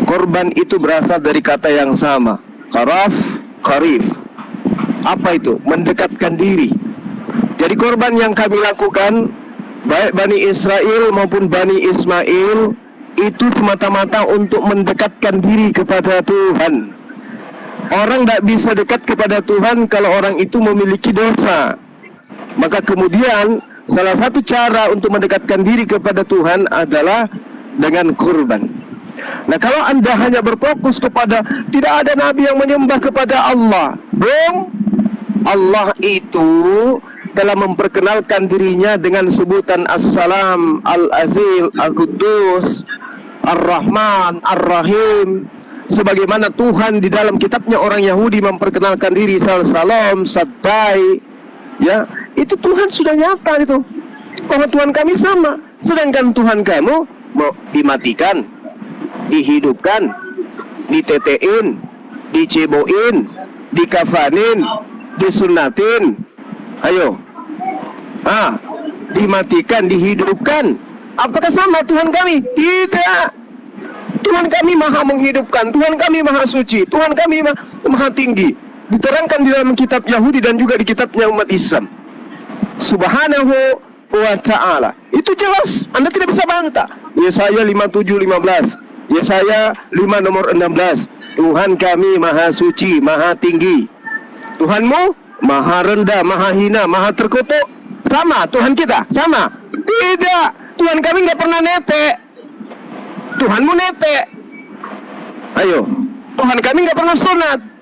korban itu berasal dari kata yang sama, karaf, karif. Apa itu? Mendekatkan diri. Jadi korban yang kami lakukan, baik Bani Israel maupun Bani Ismail, itu semata-mata untuk mendekatkan diri kepada Tuhan. Orang tidak bisa dekat kepada Tuhan kalau orang itu memiliki dosa. Maka kemudian salah satu cara untuk mendekatkan diri kepada Tuhan adalah dengan kurban. Nah, kalau Anda hanya berfokus kepada tidak ada nabi yang menyembah kepada Allah, Allah itu telah memperkenalkan dirinya dengan sebutan As-Salam, Al-Azil, Al-Quddus, Ar-Rahman, Ar-Rahim. Sebagaimana Tuhan di dalam kitabnya orang Yahudi memperkenalkan diri Salam, Saddai. Ya, itu Tuhan sudah nyata itu, bahwa Tuhan kami sama. Sedangkan Tuhan kamu mau dimatikan, dihidupkan, ditetein, diceboin, dikafanin, disunatin. Ayo, dimatikan, dihidupkan. Apakah sama Tuhan kami? Tidak. Tuhan kami maha menghidupkan, Tuhan kami maha suci, Tuhan kami maha tinggi. Diterangkan di dalam kitab Yahudi dan juga di kitabnya umat Islam. Subhanahu wa ta'ala. Itu jelas, Anda tidak bisa bantah. Yesaya 57:15, Yesaya 5 nomor 16. Tuhan kami maha suci, maha tinggi. Tuhanmu maha rendah, maha hina, maha terkutuk. Sama Tuhan kita? Sama? Tidak. Tuhan kami nggak pernah netek. Tuhanmu netek. Ayo, Tuhan kami nggak pernah sunat.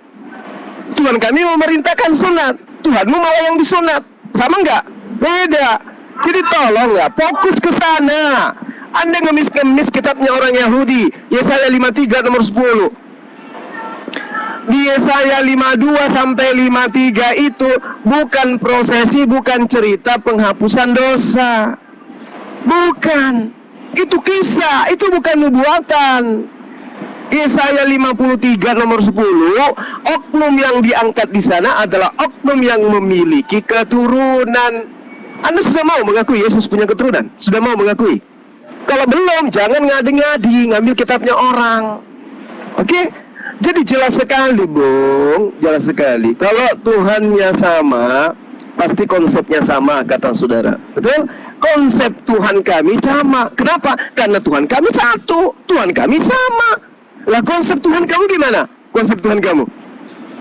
Tuhan kami memerintahkan sunat. Tuhanmu malah yang disunat. Sama nggak? Beda. Jadi tolong ya, fokus ke sana. Anda ngemis-ngemis kitabnya orang Yahudi. Yesaya 53 nomor 10. Di Yesaya 52 sampai 53 itu bukan prosesi, bukan cerita penghapusan dosa. Bukan. Itu kisah, itu bukan nubuatan. Yesaya 53 nomor 10, oknum yang diangkat di sana adalah oknum yang memiliki keturunan. Anda sudah mau mengakui Yesus punya keturunan? Sudah mau mengakui? Kalau belum, jangan ngadi-ngadi ngambil kitabnya orang. Oke? Jadi jelas sekali, Bung, jelas sekali. Kalau Tuhannya sama, pasti konsepnya sama, kata saudara. Betul? Konsep Tuhan kami sama. Kenapa? Karena Tuhan kami satu, Tuhan kami sama. Lah konsep Tuhan kamu gimana? Konsep Tuhan kamu?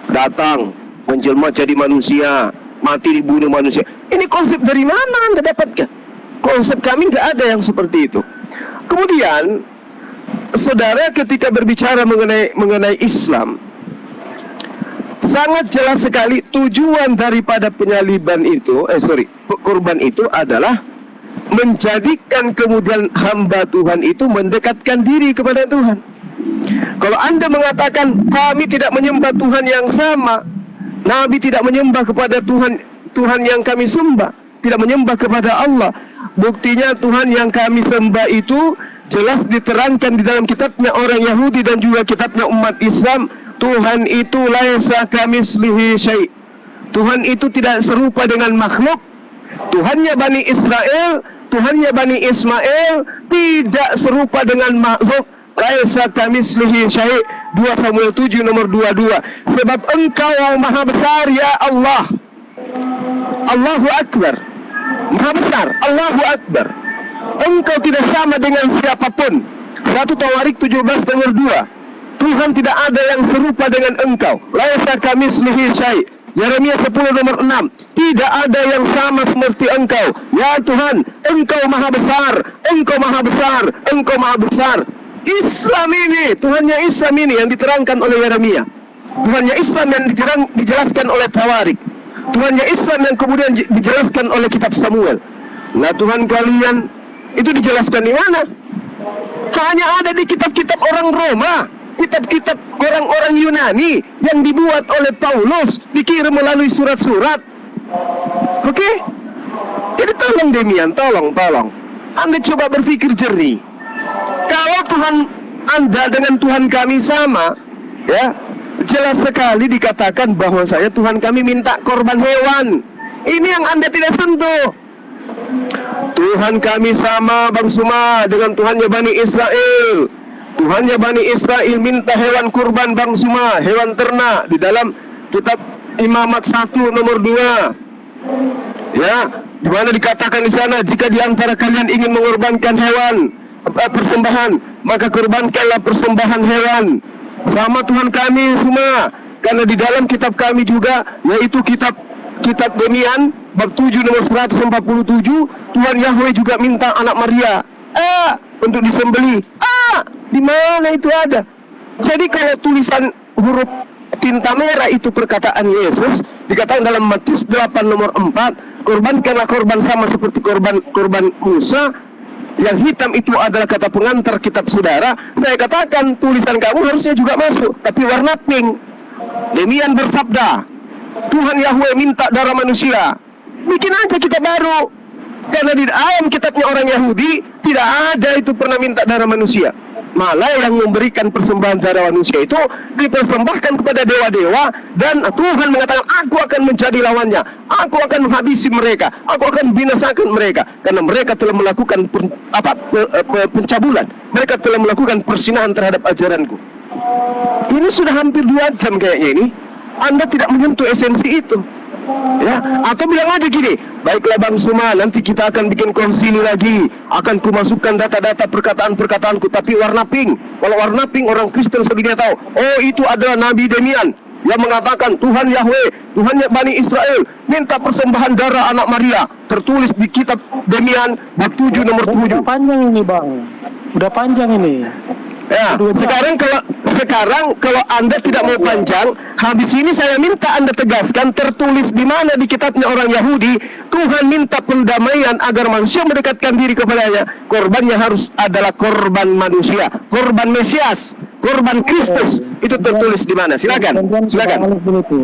datang, menjelma jadi manusia, mati dibunuh manusia. Ini konsep dari mana Anda dapatkan? Konsep kami nggak ada yang seperti itu. Kemudian, saudara ketika berbicara mengenai Islam, sangat jelas sekali tujuan daripada penyaliban itu, kurban itu adalah menjadikan kemudian hamba Tuhan itu mendekatkan diri kepada Tuhan. Kalau Anda mengatakan kami tidak menyembah Tuhan yang sama, Nabi tidak menyembah kepada Tuhan yang kami sembah, tidak menyembah kepada Allah. Buktinya Tuhan yang kami sembah itu jelas diterangkan di dalam kitabnya orang Yahudi dan juga kitabnya umat Islam. Tuhan itu laisa kamitslihi syai'. Tuhan itu tidak serupa dengan makhluk. Tuhannya Bani Israel, Tuhannya Bani Ismail tidak serupa dengan makhluk. Laisa kamitslihi syai'. 2 Samuel 7 nomor 22. Sebab Engkau maha besar ya Allah. Allahu Akbar. Maha besar, Allahu Akbar. Engkau tidak sama dengan siapapun. 1 Tawarik 17 nomor 2. Tuhan tidak ada yang serupa dengan Engkau. Laisa kamitslihi syai'. Yeremia 10 nomor 6. Tidak ada yang sama seperti Engkau. Ya Tuhan, Engkau maha besar, Engkau maha besar, Engkau maha besar. Islam ini, Tuhannya Islam ini yang diterangkan oleh Yeremia. Tuhannya Islam yang dijelaskan oleh Tawarik. Tuhannya Islam yang kemudian dijelaskan oleh kitab Samuel. Nah, Tuhan kalian itu dijelaskan di mana? Hanya ada di kitab-kitab orang Roma, kitab-kitab orang-orang Yunani yang dibuat oleh Paulus, dikirim melalui surat-surat. Oke? Jadi tolong Demian, tolong. Anda coba berpikir jernih. Kalau Tuhan Anda dengan Tuhan kami sama, ya, jelas sekali dikatakan bahwa Tuhan kami minta korban hewan. Ini yang Anda tidak sentuh. Tuhan kami sama Bang Suma dengan Tuhannya Bani Israel. Tuhannya Bani Israel minta hewan kurban Bang Suma, hewan ternak di dalam kitab Imamat 1 nomor 2. Ya, di mana dikatakan di sana, jika di antara kalian ingin mengorbankan hewan persembahan, maka korbankanlah persembahan hewan. Sama Tuhan kami semua. Karena di dalam kitab kami juga, yaitu kitab Demian bab 7 nomor 147, Tuhan Yahweh juga minta anak Maria untuk disembelih. Di mana itu ada? Jadi kalau tulisan huruf tinta merah itu perkataan Yesus, dikatakan dalam Matius 8 nomor 4, korbankanlah korban sama seperti korban Musa. Yang hitam itu adalah kata pengantar kitab saudara. Saya katakan tulisan kamu harusnya juga masuk, tapi warna pink. Demian bersabda, Tuhan Yahweh minta darah manusia. Bikin aja kitab baru. Karena di dalam kitabnya orang Yahudi tidak ada itu pernah minta darah manusia. Malah yang memberikan persembahan darah manusia itu dipersembahkan kepada dewa-dewa, dan Tuhan mengatakan, aku akan menjadi lawannya, aku akan menghabisi mereka, aku akan binasakan mereka, karena mereka telah melakukan pencabulan, mereka telah melakukan persinahan terhadap ajaranku. Ini sudah hampir 2 jam kayaknya ini Anda tidak menyentuh esensi itu. Ya, atau bilang aja gini, baiklah Bang Suma, nanti kita akan bikin konsili lagi, akan kumasukkan data-data perkataan-perkataanku, tapi warna pink. Kalau warna pink, orang Kristen sedunia tahu, oh itu adalah Nabi Demian yang mengatakan Tuhan Yahweh, Tuhannya Bani Israel minta persembahan darah anak Maria, tertulis di kitab Demian bab 7 nomor 7. Udah panjang ini Bang, udah panjang ini. Ya, sekarang kalau Anda tidak mau panjang, habis ini saya minta Anda tegaskan tertulis di mana di kitabnya orang Yahudi Tuhan minta pendamaian agar manusia mendekatkan diri kepadanya. Korbannya harus adalah korban manusia, korban Mesias, korban Kristus. Itu tertulis di mana? Silakan.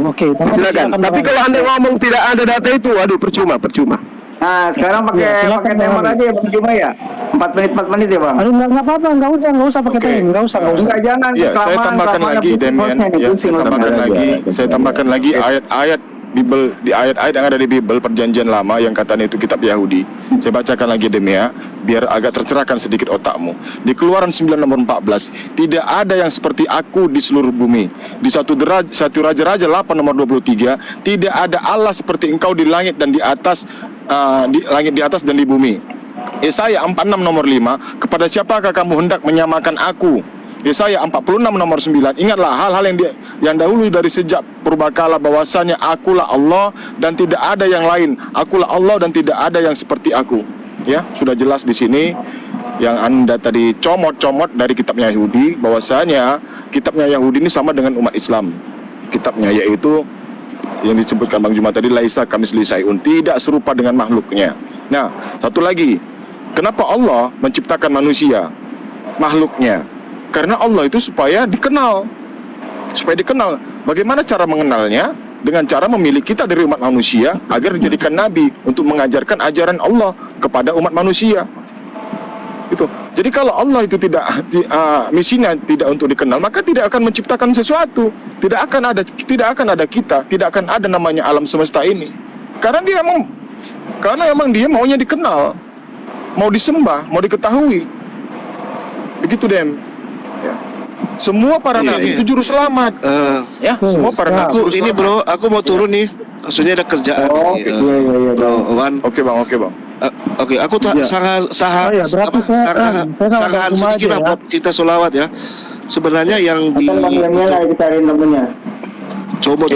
Oke, silakan. Tapi kalau Anda ngomong tidak ada data itu, waduh percuma. Nah, sekarang pakai timer aja ya Bang Juma ya. 4 menit ya Bang. Aduh, nggak apa-apa, nggak usah pakai timer, nggak usah. Enggak, jangan. Ya, saya tambahkan lagi Demian. Ya, saya tambahkan lagi ayat-ayat Bible, di ayat-ayat yang ada di Bible Perjanjian Lama yang katanya itu kitab Yahudi. Saya bacakan lagi Demian biar agak tercerahkan sedikit otakmu. Di Keluaran 9 nomor 14, tidak ada yang seperti aku di seluruh bumi. Di 1 Raja-Raja 8 nomor 23, tidak ada Allah seperti engkau di langit dan di atas, di langit di atas dan di bumi. Yesaya 46 nomor 5, kepada siapakah kamu hendak menyamakan aku? Yesaya 46 nomor 9. Ingatlah hal-hal yang dahulu dari sejak purbakala, bahwasanya akulah Allah dan tidak ada yang lain. Akulah Allah dan tidak ada yang seperti aku. Ya, sudah jelas di sini yang Anda tadi comot-comot dari kitabnya Yahudi, bahwasanya kitabnya Yahudi ini sama dengan umat Islam. Kitabnya yaitu yang disebutkan Bang Juma tadi, laisa kamitslihi syai'un, tidak serupa dengan makhluknya. Nah, satu lagi, kenapa Allah menciptakan manusia, makhluknya? Karena Allah itu supaya dikenal. Bagaimana cara mengenalnya? Dengan cara memilih kita dari umat manusia agar dijadikan nabi untuk mengajarkan ajaran Allah kepada umat manusia. Itu. Jadi kalau Allah itu misinya tidak untuk dikenal, maka tidak akan menciptakan sesuatu. Tidak akan ada kita, tidak akan ada namanya alam semesta ini. Karena memang dia maunya dikenal, mau disembah, mau diketahui. Begitu, Dem. Ya. Semua para nabi itu juru selamat. Semua para nabi. Ini bro, aku mau turun nih. Maksudnya ada kerjaan. Bro Wan. Oke bang. Oke, aku sangat sedikit lah buat cerita solawat ya. Sebenarnya yang di cariin temennya. Tapi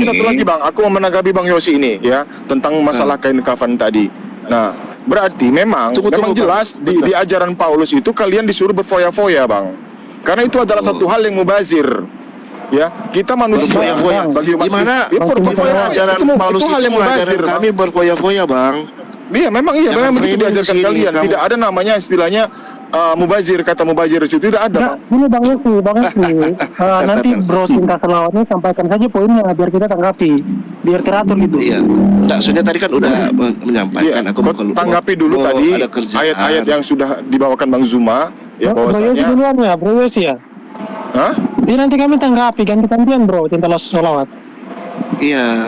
satu lagi bang, aku mau menanggapi Bang Yosi ini ya tentang masalah kain kafan tadi. Nah, berarti memang jelas di ajaran Paulus itu kalian disuruh berfoya-foya bang, karena itu adalah satu hal yang mubazir. Ya, kita manusia bagi umat ajaran Paulus itu hal yang mubazir. Kami berfoya-foya bang. Iya, memang begitu diajarkan kalian. Tidak ada namanya istilahnya mubazir, kata mubazir itu tidak ada. Ini Bang Yosi, nanti Bro Cinta Selawatnya sampaikan saja poinnya biar kita tanggapi, biar teratur gitu. Iya, enggak, soalnya tadi kan udah menyampaikan. Aku mau tanggapi dulu tadi ayat-ayat yang sudah dibawakan Bang Zuma. Ya, Bro Yosi duluan ya, Bro Yosi ya. Hah? Jadi nanti kami tanggapi ganti-gantian Bro Cinta Selawat. Iya,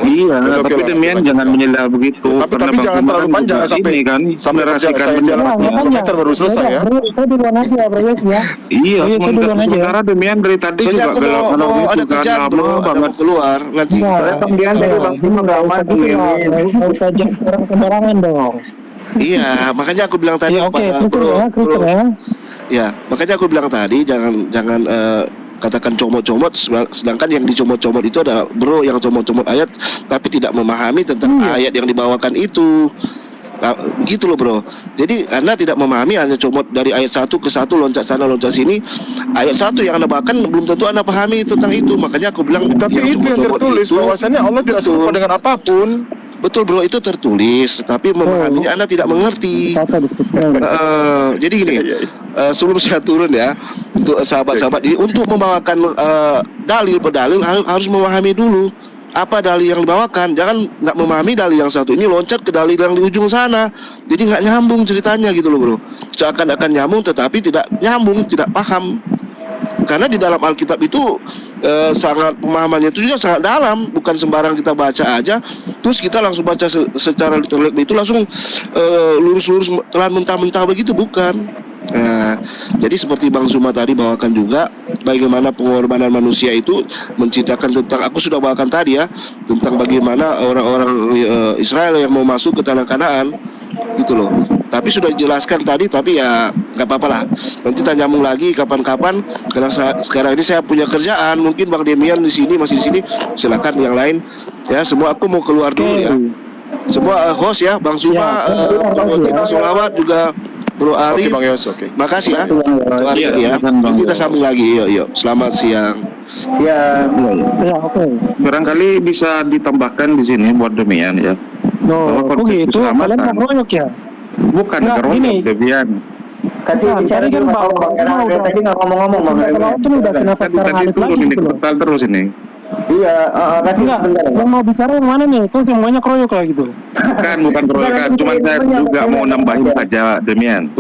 tapi demian jangan menyela begitu. Tapi jangan terlalu panjang sampai sampai saya jalan 10 meter baru selesai ya. Saya duluan aja Bro Yosi ya. Iya, sementara demian dari tadi juga kalau ada kerjaan bro, mau keluar nanti. Kemudian dari Bang Zuma nggak usah orang sembarangan dong. Iya, makanya aku bilang tadi bro. Ya, makanya aku bilang tadi jangan katakan comot-comot, sedangkan yang dicomot-comot itu adalah bro yang comot-comot ayat tapi tidak memahami tentang ayat yang dibawakan itu. Begitu loh bro. Jadi Anda tidak memahami, hanya comot dari ayat 1 ke 1, loncat sana loncat sini. Ayat 1 yang Anda bawakan belum tentu Anda pahami tentang itu. Makanya aku bilang tapi itu yang tertulis bahwasanya Allah tidak serupa dengan apapun. Betul bro, itu tertulis, tapi memahaminya Anda tidak mengerti. Jadi gini, sebelum saya turun ya, untuk sahabat-sahabat ini, untuk membawakan dalil harus memahami dulu apa dalil yang dibawakan. Jangan nggak memahami dalil yang satu ini loncat ke dalil yang di ujung sana, jadi nggak nyambung ceritanya gitu loh bro. Seakan-akan nyambung tetapi tidak nyambung, tidak paham. Karena di dalam Alkitab itu sangat pemahamannya itu juga sangat dalam, bukan sembarang kita baca aja terus kita langsung baca secara literal itu langsung lurus-lurus telan mentah-mentah begitu, bukan. Nah, jadi seperti Bang Zuma tadi bawakan juga bagaimana pengorbanan manusia itu menceritakan tentang, aku sudah bawakan tadi ya, tentang bagaimana orang-orang Israel yang mau masuk ke tanah Kanaan gitu loh. Tapi sudah dijelaskan tadi, tapi ya nggak apa-apa lah. Nanti kita nyambung lagi kapan-kapan. Karena sekarang ini saya punya kerjaan. Mungkin Bang Demian di sini masih di sini. Silakan yang lain. Ya, semua aku mau keluar dulu ya. Semua host ya, Bang Zuma, Cinta Solawat juga Bro Ari. Bang Yos, makasih ya untuk hari ini ya. Nanti kita sambung lagi. Yuk. Selamat siang. Siang. Ya, oke. Barangkali bisa ditambahkan di sini buat Demian ya. Begitu. Kalian nggak ngeroyok ya? Bukan ngeroyok Demian. Kasih bicara kan Bang Era tadi nggak ngomong-ngomong Bang Era. Itu udah kenapa sekarang Tadi turun ini total terus ini. Iya, kasih sebentar. Yang mau bicara yang mana nih? Kok semuanya keroyok lah gitu? Bukan keroyokan, cuma saya juga mau nambahin saja Demian.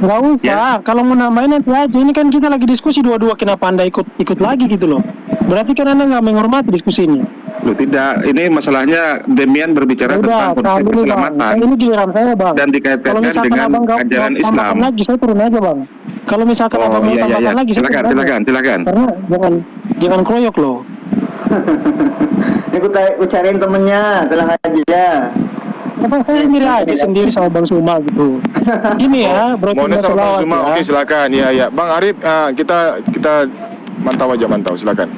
Nggak usah, kalau mau nambahin nanti aja. Ini kan kita lagi diskusi dua-dua, kenapa Anda ikut lagi gitu loh. Berarti kan Anda nggak menghormati diskusi ini. Loh tidak, ini masalahnya Demian berbicara tentang konsep keselamatan. Ini giliran saya bang. Dan dikaitkan dengan ajaran Islam. Lagi, saya turun aja bang. Kalau misalkan abang mau tambahkan lagi, saya silakan. Karena jangan keroyok loh. Ini aku cariin temennya, tenang aja. Apa saya sendiri aja sendiri sama Bang Suma gitu. Gini ya, bro. Mohon sama Bang Zuma. Oke, silakan. Ya. Bang Arif, kita mantau silakan.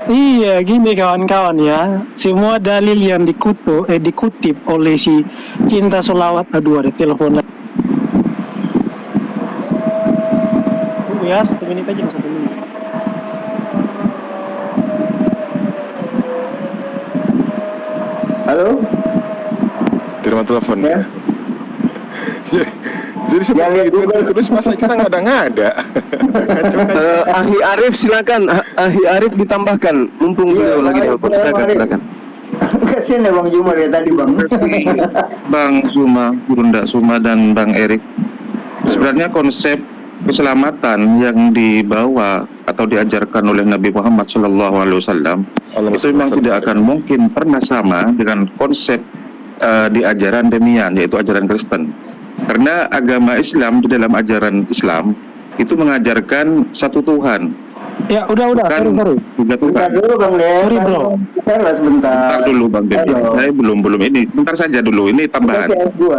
Iya, gini kawan-kawan ya. Semua dalil yang dikutip oleh si Cinta Solawat, aduh ada telepon. Tunggu ya, 1 menit aja, 1 menit. Halo? Terima telepon Ya. Jadi seperti itu terus masa kita nggak ada. Ahli Arif silakan. Ahli Arif ditambahkan. Mumpung beliau lagi telepon. Silakan. Kasian ya Bang Jumar ya tadi Bang. Bang Zuma, Bunda Suma dan Bang Erik. Sebenarnya konsep keselamatan yang dibawa atau diajarkan oleh Nabi Muhammad SAW itu memang tidak akan mungkin pernah sama dengan konsep di ajaran demian, yaitu ajaran Kristen. Karena agama Islam, di dalam ajaran Islam itu mengajarkan satu Tuhan. Ya udah, sorry. Tiga Tuhan. Bentar dulu Bang Den. Sorry, bro. Sebentar Dulu Bang Devi. Saya belum ini. Bentar saja dulu. Ini tambahan.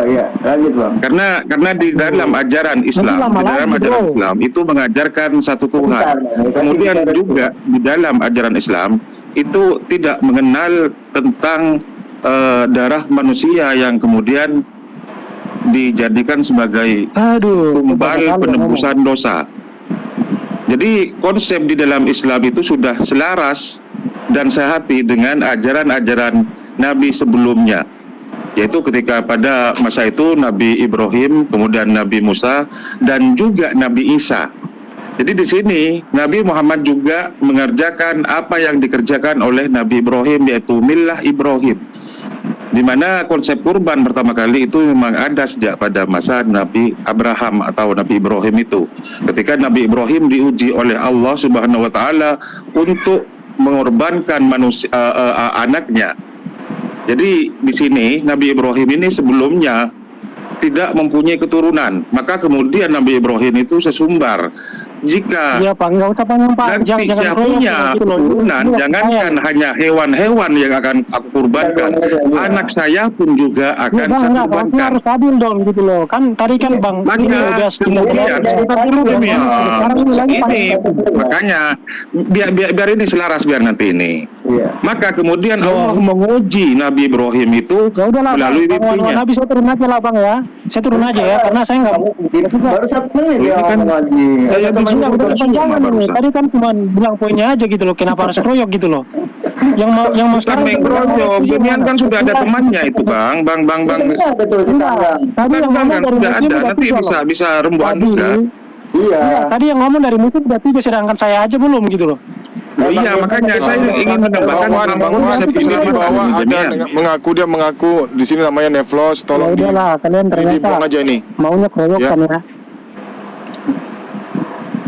Ya, lanjut Bang. Karena di dalam ajaran Islam, Islam itu mengajarkan satu Tuhan. Kemudian juga di dalam ajaran Islam itu tidak mengenal tentang darah manusia yang kemudian dijadikan sebagai tumbal penebusan dosa. Jadi konsep di dalam Islam itu sudah selaras dan sehati dengan ajaran-ajaran Nabi sebelumnya, yaitu ketika pada masa itu Nabi Ibrahim, kemudian Nabi Musa, dan juga Nabi Isa. Jadi di sini Nabi Muhammad juga mengerjakan apa yang dikerjakan oleh Nabi Ibrahim, yaitu millah Ibrahim, di mana konsep kurban pertama kali itu memang ada sejak pada masa Nabi Abraham atau Nabi Ibrahim itu. Ketika Nabi Ibrahim diuji oleh Allah Subhanahu wa taala untuk mengorbankan anaknya. Jadi di sini Nabi Ibrahim ini sebelumnya tidak mempunyai keturunan, maka kemudian Nabi Ibrahim itu sesumbar. Jika ya Pak, nggak usah panjang-panjang, nanti saya punya keturunan, jangankan hanya hewan-hewan yang akan aku kurbankan, anak saya pun juga akan saya kurbankan. Harus adil dong gitu loh. Kan tadi kan Bang Maka kemudian kita dulu ini makanya biar ini selaras biar nanti ini. Maka kemudian Allah menguji Nabi Ibrahim itu melalui mimpinya. Nabi saya turun aja lah Bang ya. Saya turun aja ya karena saya nggak baru 1 menit ya kan, lagi. Udah panjangan ini. Tadi kan cuma bilang poinnya aja gitu loh. Kenapa harus kroyok gitu loh? Yang mau sekarang kroyok. Demian kan sudah ada temannya itu Bang. Betul Tadi yang ngomong dari sudah ada. Nanti bisa rembukan juga. Iya. Tadi yang ngomong dari musik udah 3, sedangkan saya aja belum gitu loh. Oh iya, makanya saya ingin menambahkan Bang Wan ini bahwa ada mengaku di sini namanya Neflos, tolong udahlah kalian dibuang ternyata aja ini. maunya kroyok kan ya.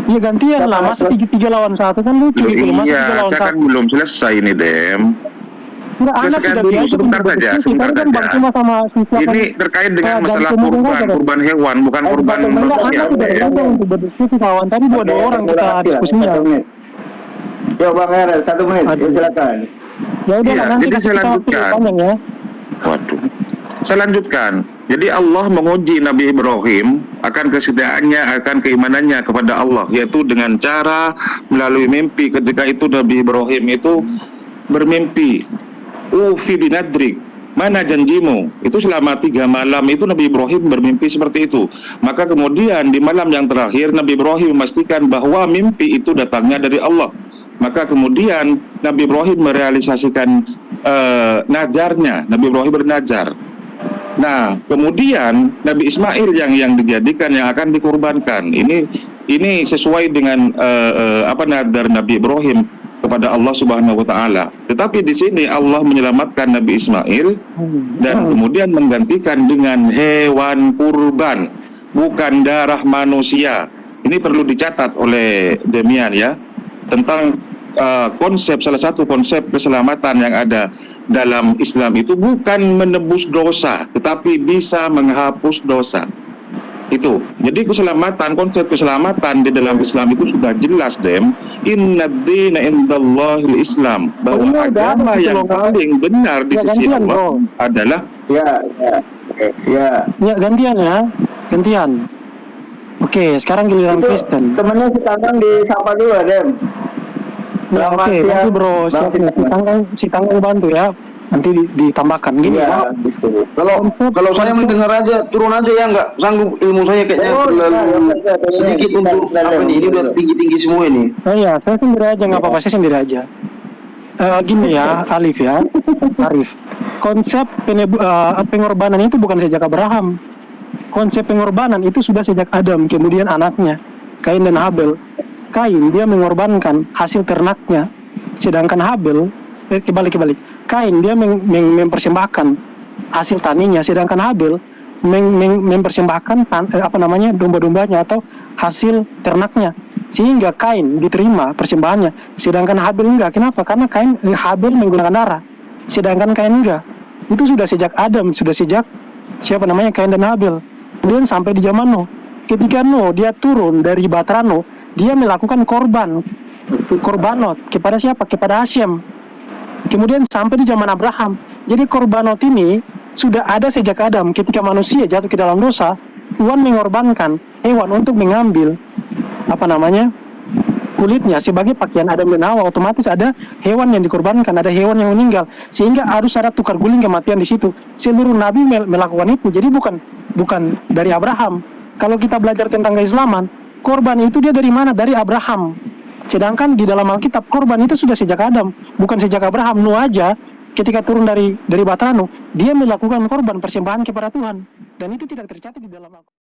Iya gantian lah, masa 3 lawan 1 kan lucu gitu. Masa 3 lawan 1. Saya kan belum selesai ini Dem. Selesaikan dulu, sebentar saja. Ini terkait dengan masalah kurban hewan, bukan kurban manusia. Untuk berdiskusi kawan, tadi 2 orang kita diskusinya. Ya Bang Era, 1 menit, ya silakan. Ya udah nanti jadi saya lanjutkan. Ya. Waduh. Saya lanjutkan. Jadi Allah menguji Nabi Ibrahim akan kesetiaannya, akan keimanannya kepada Allah, yaitu dengan cara melalui mimpi. Ketika itu Nabi Ibrahim itu bermimpi, Ufi binadrik, mana janjimu? Itu selama 3 malam itu Nabi Ibrahim bermimpi seperti itu. Maka kemudian di malam yang terakhir Nabi Ibrahim memastikan bahwa mimpi itu datangnya dari Allah. Maka kemudian Nabi Ibrahim merealisasikan najarnya. Nabi Ibrahim bernazar. Nah, kemudian Nabi Ismail yang dijadikan yang akan dikurbankan. Ini sesuai dengan nadar Nabi Ibrahim kepada Allah Subhanahu wa taala. Tetapi di sini Allah menyelamatkan Nabi Ismail dan kemudian menggantikan dengan hewan kurban, bukan darah manusia. Ini perlu dicatat oleh Demian ya, tentang salah satu konsep keselamatan yang ada dalam Islam itu bukan menebus dosa, tetapi bisa menghapus dosa. Itu. Jadi konsep keselamatan di dalam Islam itu sudah jelas, Dem. Inna dina indallahil Islam. Bahwa agama yang paling benar di sisi Allah adalah Ya, gantian ya. Gantian. Oke, sekarang giliran itu Kristen. temennya si Tangan disapa dulu, Dem. Ya, Selamat oke, siang, nanti bro, Bang si Tangan bantu ya. Nanti ditambahkan gini Iya, ya. gitu. Kalau saya mendengar aja, turun aja ya, nggak sanggup, ilmu saya kayaknya terlalu sedikit untuk apa nih, ini udah tinggi-tinggi semua ini. Oh iya, saya sendiri aja nggak apa-apa, saya sendiri aja. Gini ya, Arif. Konsep pengorbanan itu bukan sejak Abraham. Konsep pengorbanan itu sudah sejak Adam, kemudian anaknya, Kain dan Habel. Kain dia mengorbankan hasil ternaknya, sedangkan Habel kebalik. Kain dia mempersembahkan hasil taninya, sedangkan Habel mempersembahkan domba-dombanya atau hasil ternaknya, sehingga Kain diterima persembahannya, sedangkan Habel enggak. Kenapa? Karena Habel menggunakan darah, sedangkan Kain enggak. Itu sudah sejak Adam, sudah sejak Kain dan Habel. Kemudian sampai di zaman Nuh, ketika Nuh dia turun dari Bahtera Nuh, dia melakukan korbanot kepada siapa? Kepada Hashem. Kemudian sampai di zaman Abraham. Jadi korbanot ini sudah ada sejak Adam. Ketika manusia jatuh ke dalam dosa, Tuhan mengorbankan hewan untuk mengambil kulitnya sebagai pakaian Adam dan Hawa. Otomatis ada hewan yang dikorbankan, ada hewan yang meninggal, sehingga harus ada tukar guling kematian di situ. Seluruh nabi melakukan itu. Jadi bukan dari Abraham. Kalau kita belajar tentang keislaman, korban itu dia dari mana? Dari Abraham. Sedangkan di dalam Alkitab korban itu sudah sejak Adam, bukan sejak Abraham. Nuh aja ketika turun dari Bahtera Nuh, dia melakukan korban persembahan kepada Tuhan, dan itu tidak tercatat di dalam Alkitab.